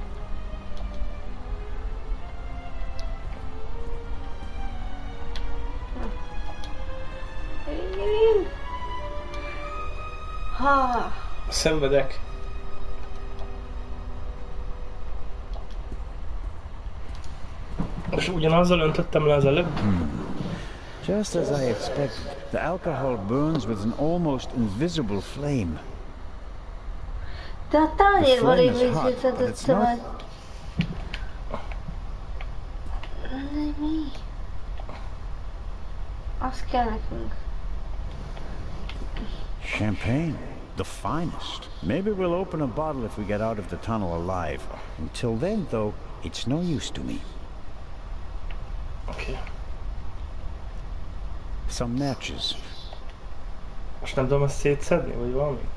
Ha. Szenvedek. Most ugyanazzal öntöttem le az előbb? Just as I expected, the alcohol burns with an almost invisible flame. De a tányérban lévőzítettem meg. Mi? Az kell nekünk. Champagne, the finest. Maybe we'll open a bottle if we get out of the tunnel alive. Until then, though, it's no use to me. Okay. Some matches. Most nem tudom ezt szétszedni, vagy valami?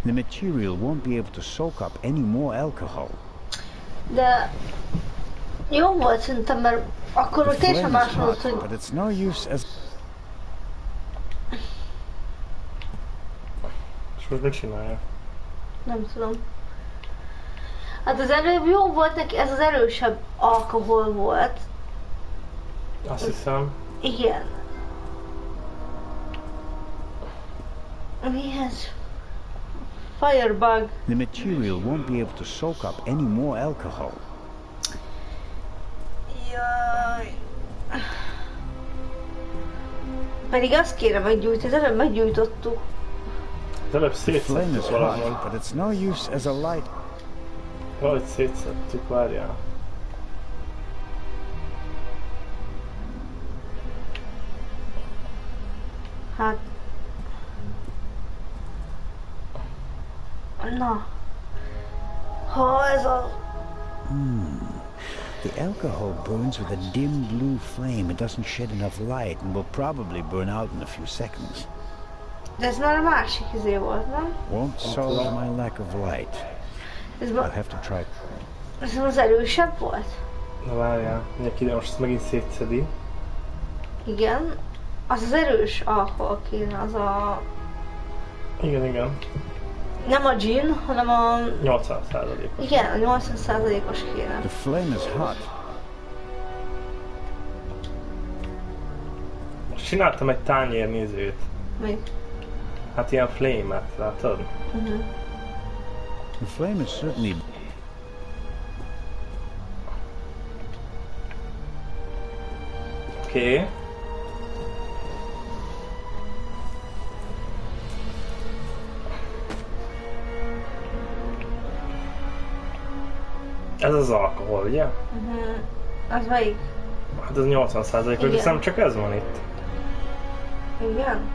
The material won't be able to soak up any more alcohol. De jó volt szerintem, mert akkor ott teljesen más volt, hogy... But it's no use as... És most mit csinálja? Nem tudom. Hát az előbb jó volt neki, ez az erősebb alkohol volt. Azt hiszem. Igen. Mi ez? Firebug. The material won't be able to soak up any more alcohol. Jaj. Pedig azt kéne meggyújtani, az előbb meggyújtottuk. The flame is hot, but it's no use as a light. Valahogy szétszettük, várjál. Hát... Na... Ha ez a... The alcohol burns with a dim blue flame. It doesn't shed enough light and will probably burn out in a few seconds. De ez már a másik izé volt, nem? Won't solve my lack of light. I'll have to try. Ez az erősebb volt? Na várjál, mindenki most ezt megint szétszedi. Igen. Az erős alkohol kéne, az a... Igen. Nem a gin, hanem a... 80%-os. Igen, a 80%-os kéne. The flame is hot. Most csináltam egy tányér nézőt. Mi? Hát ilyen flame-et, látod? The flame is certainly... Oké. Ez az alkohol, ugye? Az melyik? Hát ez 80%-os, de nem csak ez van itt. Igen.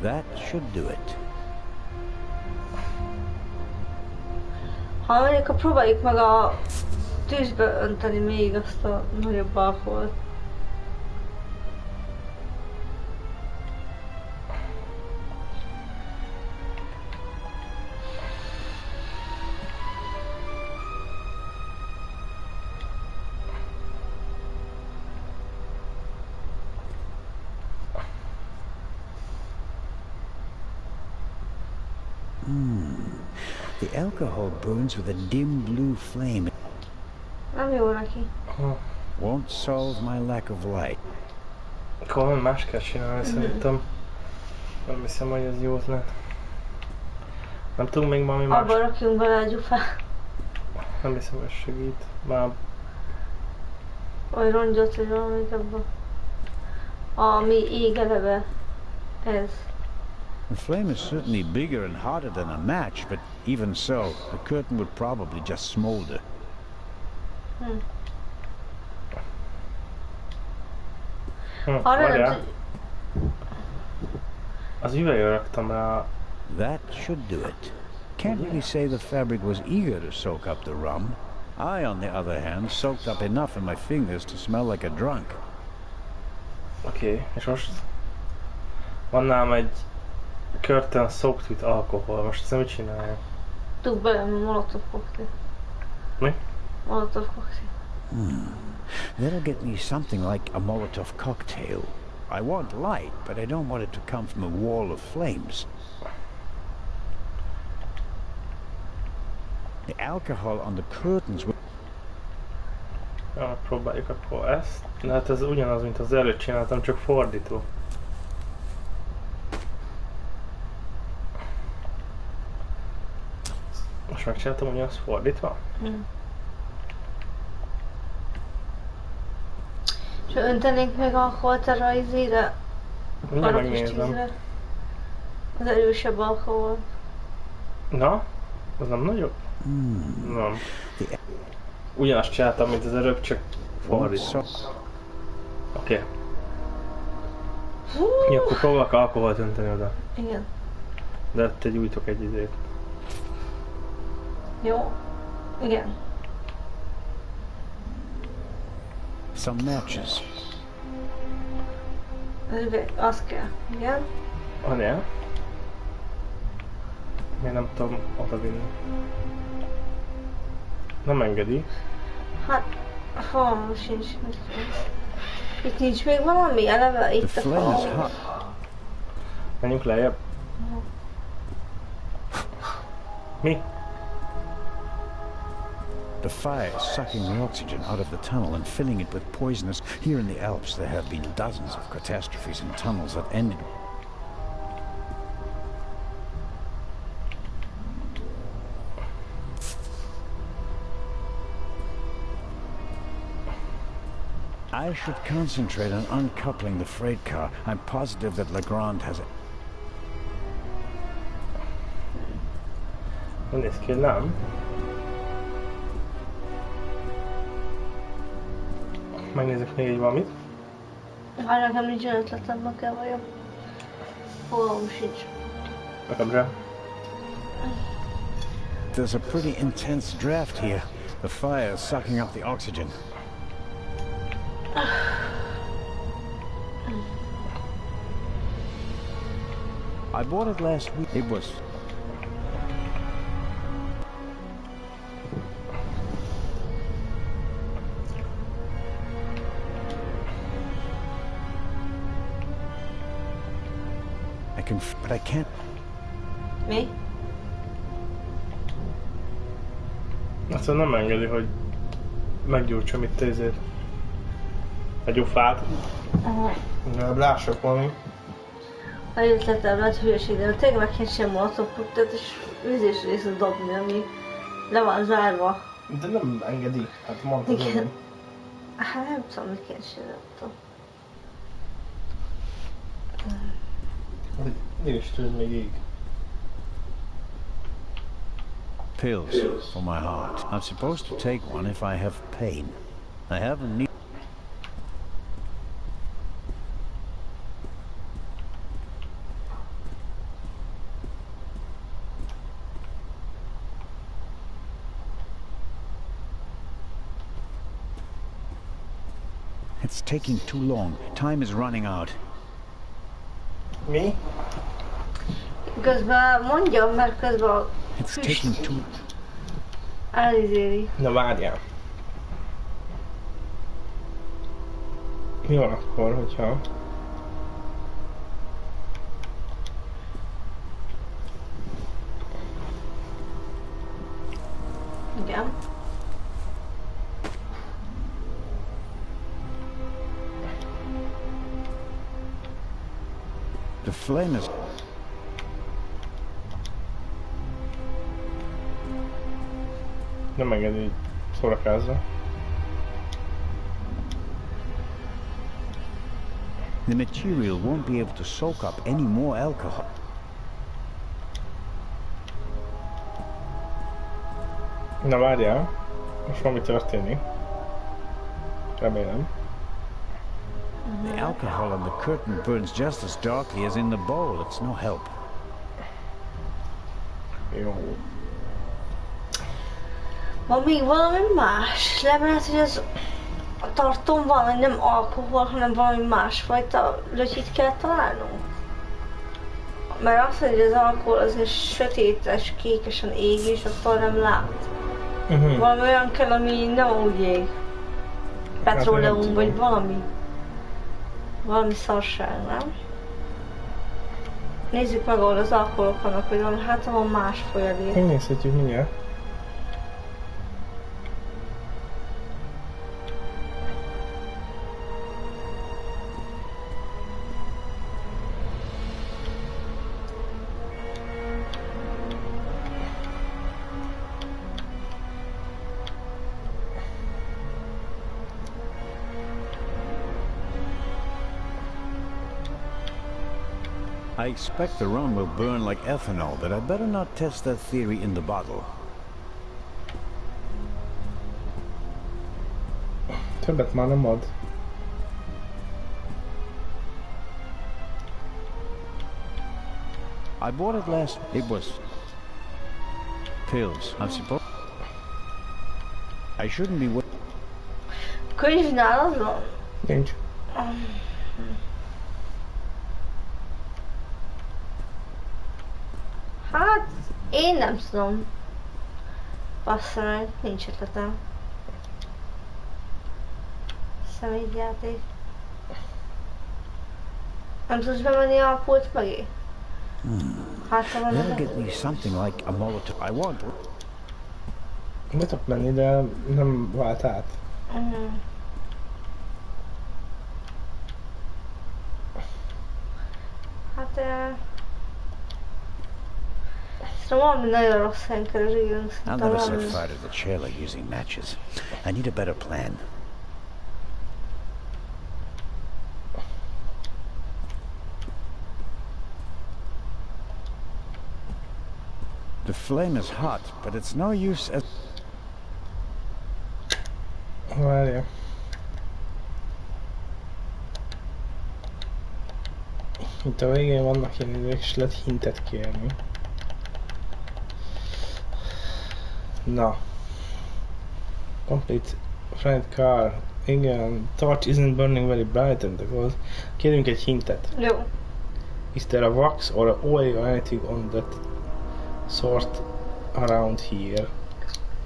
That should do it. Ha mondjuk, próbáljuk meg a tűzbe önteni még azt a nagyobb alkoholt. The alcohol burns with a dim blue flame. Nem jó neki. Won't solve my lack of light. Akkor valami más kell csinálni, szerintem. Nem hiszem, hogy ez jó ötlet. Nem tudunk még valami más? Abba rakjunk bele a gyufát. Nem hiszem, hogy segít. Már... Vagy rongyot, vagy valamit abba. Ami ég eleve. Ez. The flame is certainly bigger and hotter than a match, but even so, the curtain would probably just smolder. Várjál. Az üvegre raktam rá. That should do it. Can't really say the fabric was eager to soak up the rum. I, on the other hand, soaked up enough in my fingers to smell like a drunk. Oké, és most van nálam egy curtain soaked with alcohol. Most ezt mit csinálja? Dugd bele a molotov cocktail. Mi? Molotov cocktail. That'll get me something like a Molotov cocktail. I want light, but I don't want it to come from a wall of flames. The alcohol on the curtains will... Ja, próbáljuk akkor ezt. De hát ez ugyanaz, mint az előtt csináltam, csak fordító. Most megcsináltam ugyanazt fordítva? És öntenénk meg alkoholt a rajzére? Mindjárt megnézem. Az erősebb alkohol. Na? Az nem nagyobb? Nem. Ugyanazt csináltam, mint az előbb, csak fordítva. Oké. Ja, akkor próbálok alkoholt önteni oda. Igen. De te gyújtok egy izét. Jó. Igen. Some matches. Az kell. Igen. Annál? Miért nem tudom odavinni? Nem engedi. Hát, fogalmam sincs. Itt nincs még valami eleve? Itt a fal. Menjünk lejjebb. Mi? The fire is sucking the oxygen out of the tunnel and filling it with poisonous... Here in the Alps there have been dozens of catastrophes in tunnels that ended... I should concentrate on uncoupling the freight car. I'm positive that Legrand has it. Nem néz ki, nem? Megnézek még egy valamit. Hát nekem nincs ötletem, ma kell vajon. Fogalmam sincs. Nekem sem. There's a pretty intense draft here. The fire is sucking up the oxygen. I bought it last week. It was... but I can't... Mi? Aztán nem engedi, hogy meggyújtsam itt ezért egy jó fát. Legalább lássak valami. A ötletem lett hülyeség, de tényleg meg kell sem molotov-koktélt és vízés részt dobni, ami le van zárva. De nem engedi, hát mondtad. Igen. Hát nem tudom, mit kell csinálni. És tűn még ég. Pills for my heart. I'm supposed to take one if I have pain. I haven't need... It's taking too long. Time is running out. Mi? Közben mondjam, mert közben a It's taking too... elizéli. Na várjál. Mi van akkor, hogyha... Igen. The flame is... Nem engedi szórakázza. The material won't be able to soak up any more alcohol. Na várjál, most valami történik. Remélem. The alcohol on the curtain burns just as darkly as in the bowl. It's no help. Jó. Van még valami más? Lehet, hogy az a tartom valami nem alkohol, hanem valami másfajta lötyit kell találnunk. Mert azt, hogy az alkohol azért sötétes, kékesen ég, és attól nem lát. Valami olyan kell, ami nem úgy ég. Petróleum vagy valami. Valami szarság, nem? Nézzük meg, ahol az alkoholok vannak, hogy van, hát van más folyadék. Megnézhetjük mindjárt. I expect the rum will burn like ethanol, but I better not test that theory in the bottle. Többet már nem ad. I bought it last... It was... pills, I suppose. I shouldn't be... Könyv nálad van? Nincs. Hát, én nem tudom. Bassza meg, nincs ötletem. Személyjáték. Nem tudsz bemenni a pult mögé? Hát, van That'll get me something like a Molotov. I want... Be tudok menni, de nem vált át. Hát... Valami nagyon rossz helyen keresünk. I'll never set fire to the trailer using matches. I need a better plan. The flame is hot, but it's no use as... Várja. Itt a végén vannak ilyen idők, és lehet hintet kérni. Na. Complete friend car. Igen, torch isn't burning very bright and the kérünk egy hintet. Jó. Is there a wax or a oil or anything on that sort around here?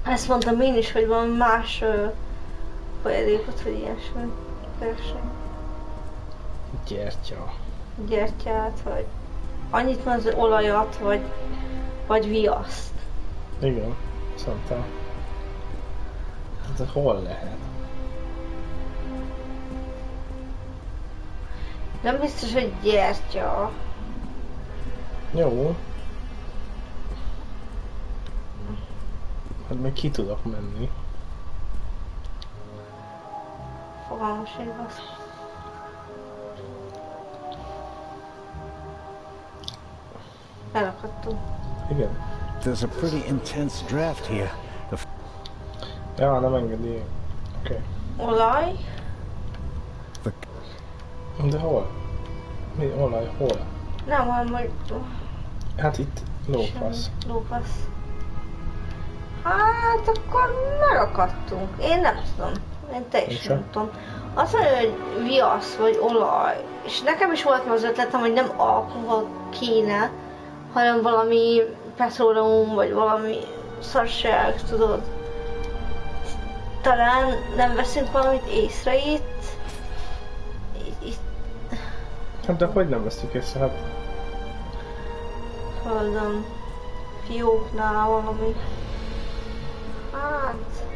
Ezt mondtam én is, hogy van más folyadékot, vagy ilyesmi. Keresni. Gyertya. Gyertyát, vagy annyit van az olajat, vagy viaszt. Igen, szóval. Hát hol lehet? Nem biztos, hogy gyertya. Jó. Hát meg ki tudok menni. Fogalmas egy basz. Elakadtunk. Igen. There's a pretty intense draft here. Ja, nem engedi. Oké. Olaj? De hol? Mi olaj? Hol? Nem, hanem hogy... Hát itt lófasz. Lófasz. Hát akkor megakadtunk. Én nem tudom. Én teljesen nem tudom. Azt mondja, hogy viasz vagy olaj. És nekem is volt az ötletem, hogy nem alkohol kéne, hanem valami petróleum, vagy valami szarság, tudod. Talán nem veszünk valamit észre itt. Hát de hogy nem vesztük észre? Hát... Földön. Fióknál valami. Hát...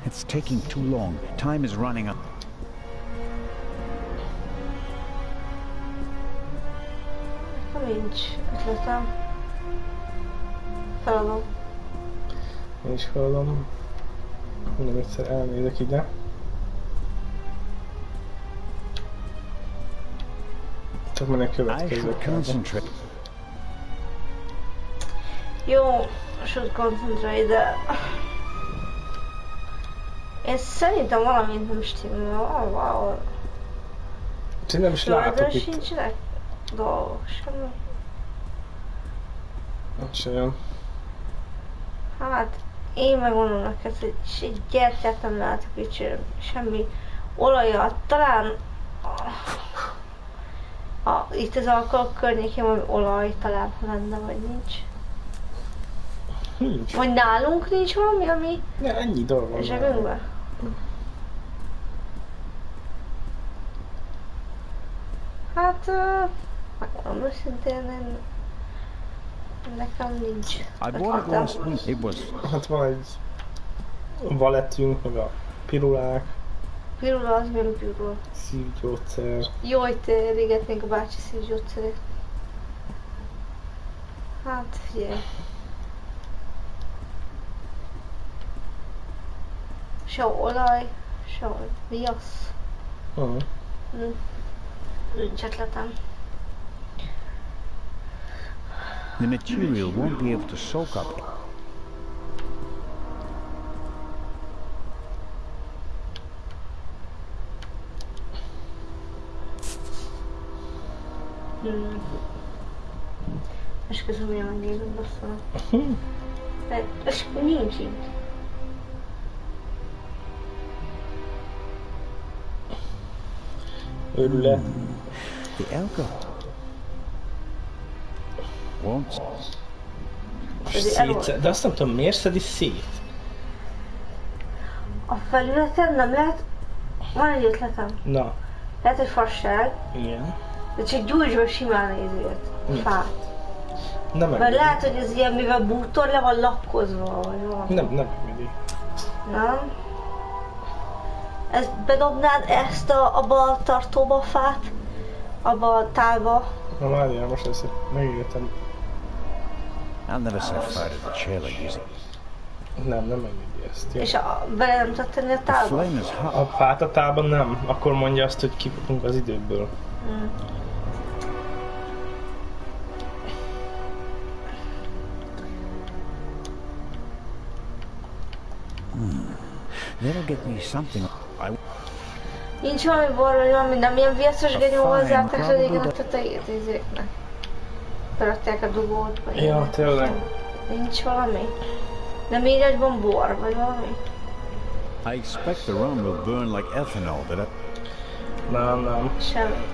It's taking too long. Time is running up. Nincs ötletem. Feladom. Én is feladom. Nem egyszer elnézek ide. Csak mennek következőkkel. Jó, should concentrate, de... Én szerintem valamint nem stimmel. Wow. Én nem is látok itt. Sincsenek dolgok, semmi. Ott sem. Hát, én megmondom neked, hogy egy gyertyát nem látok itt semmi olajat. Talán... itt az alkalok környékén valami olaj talán lenne, vagy nincs. Nincs. Vagy nálunk nincs valami, ami... Ne, ennyi dolog van. Zsebünkben? Hát... megmondom őszintén, nekem nincs. I bought it last week. It was... Hát van egy... valettünk, meg a pirulák. Pirula az milyen pirula? Szívgyógyszer. Jó, hogy te égetnénk a bácsi szívgyógyszerét. Hát, figyelj. Se olaj, se viasz. Nincs ötletem. The material won't be able to soak up. Esküszöm, hogy megnézem basszanak. Esküszöm, nincs itt. Örülök. The alcohol. Won't. Szét, de azt nem tudom, miért szedi szét? A felületen nem lehet... Van egy ötletem. Na. Lehet, hogy fasság. Igen. De csak gyújtsd be simán nézőt. Fát. Nem mert lehet, hogy ez ilyen, mivel bútor le van lapkozva, vagy valami. Nem engedi. Nem? Bedobnád ezt abba a tartóba a fát? Abba a tálba? Na várjál, most ezt megírtam. I'll never set fire to the chair like this. Nem engedi ezt. És bele nem tudod tenni a tálba? A fát a tálban nem. Akkor mondja azt, hogy kifogunk az időből. That'll get me something. Nincs valami bor, vagy valami, nem ilyen viaszos genyó hozzátek régen a tetejét izéknek. Berakták a dugót, vagy... Ja, tényleg. Nincs valami? Nem így egyben bor, vagy valami? I expect the rum will burn like ethanol, but Nem. Semmi.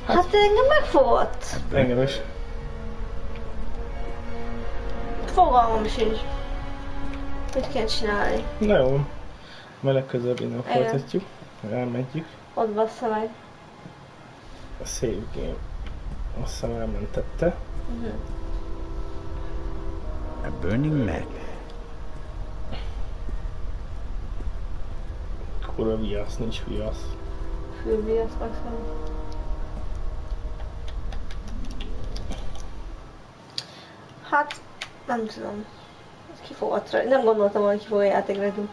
Hát engem megfogott. Engem is. Fogalmam sincs. Mit kell csinálni? Na jó. Majd legközelebb innen folytatjuk. Elmegyük. Ott bassza meg. A save game. Azt hiszem elmentette. A burning map. Kurva viasz, nincs viasz. Fülviasz maximum. Hát, nem tudom. Ki fogott rá. Nem gondoltam, hogy ki fog a játékra jönni.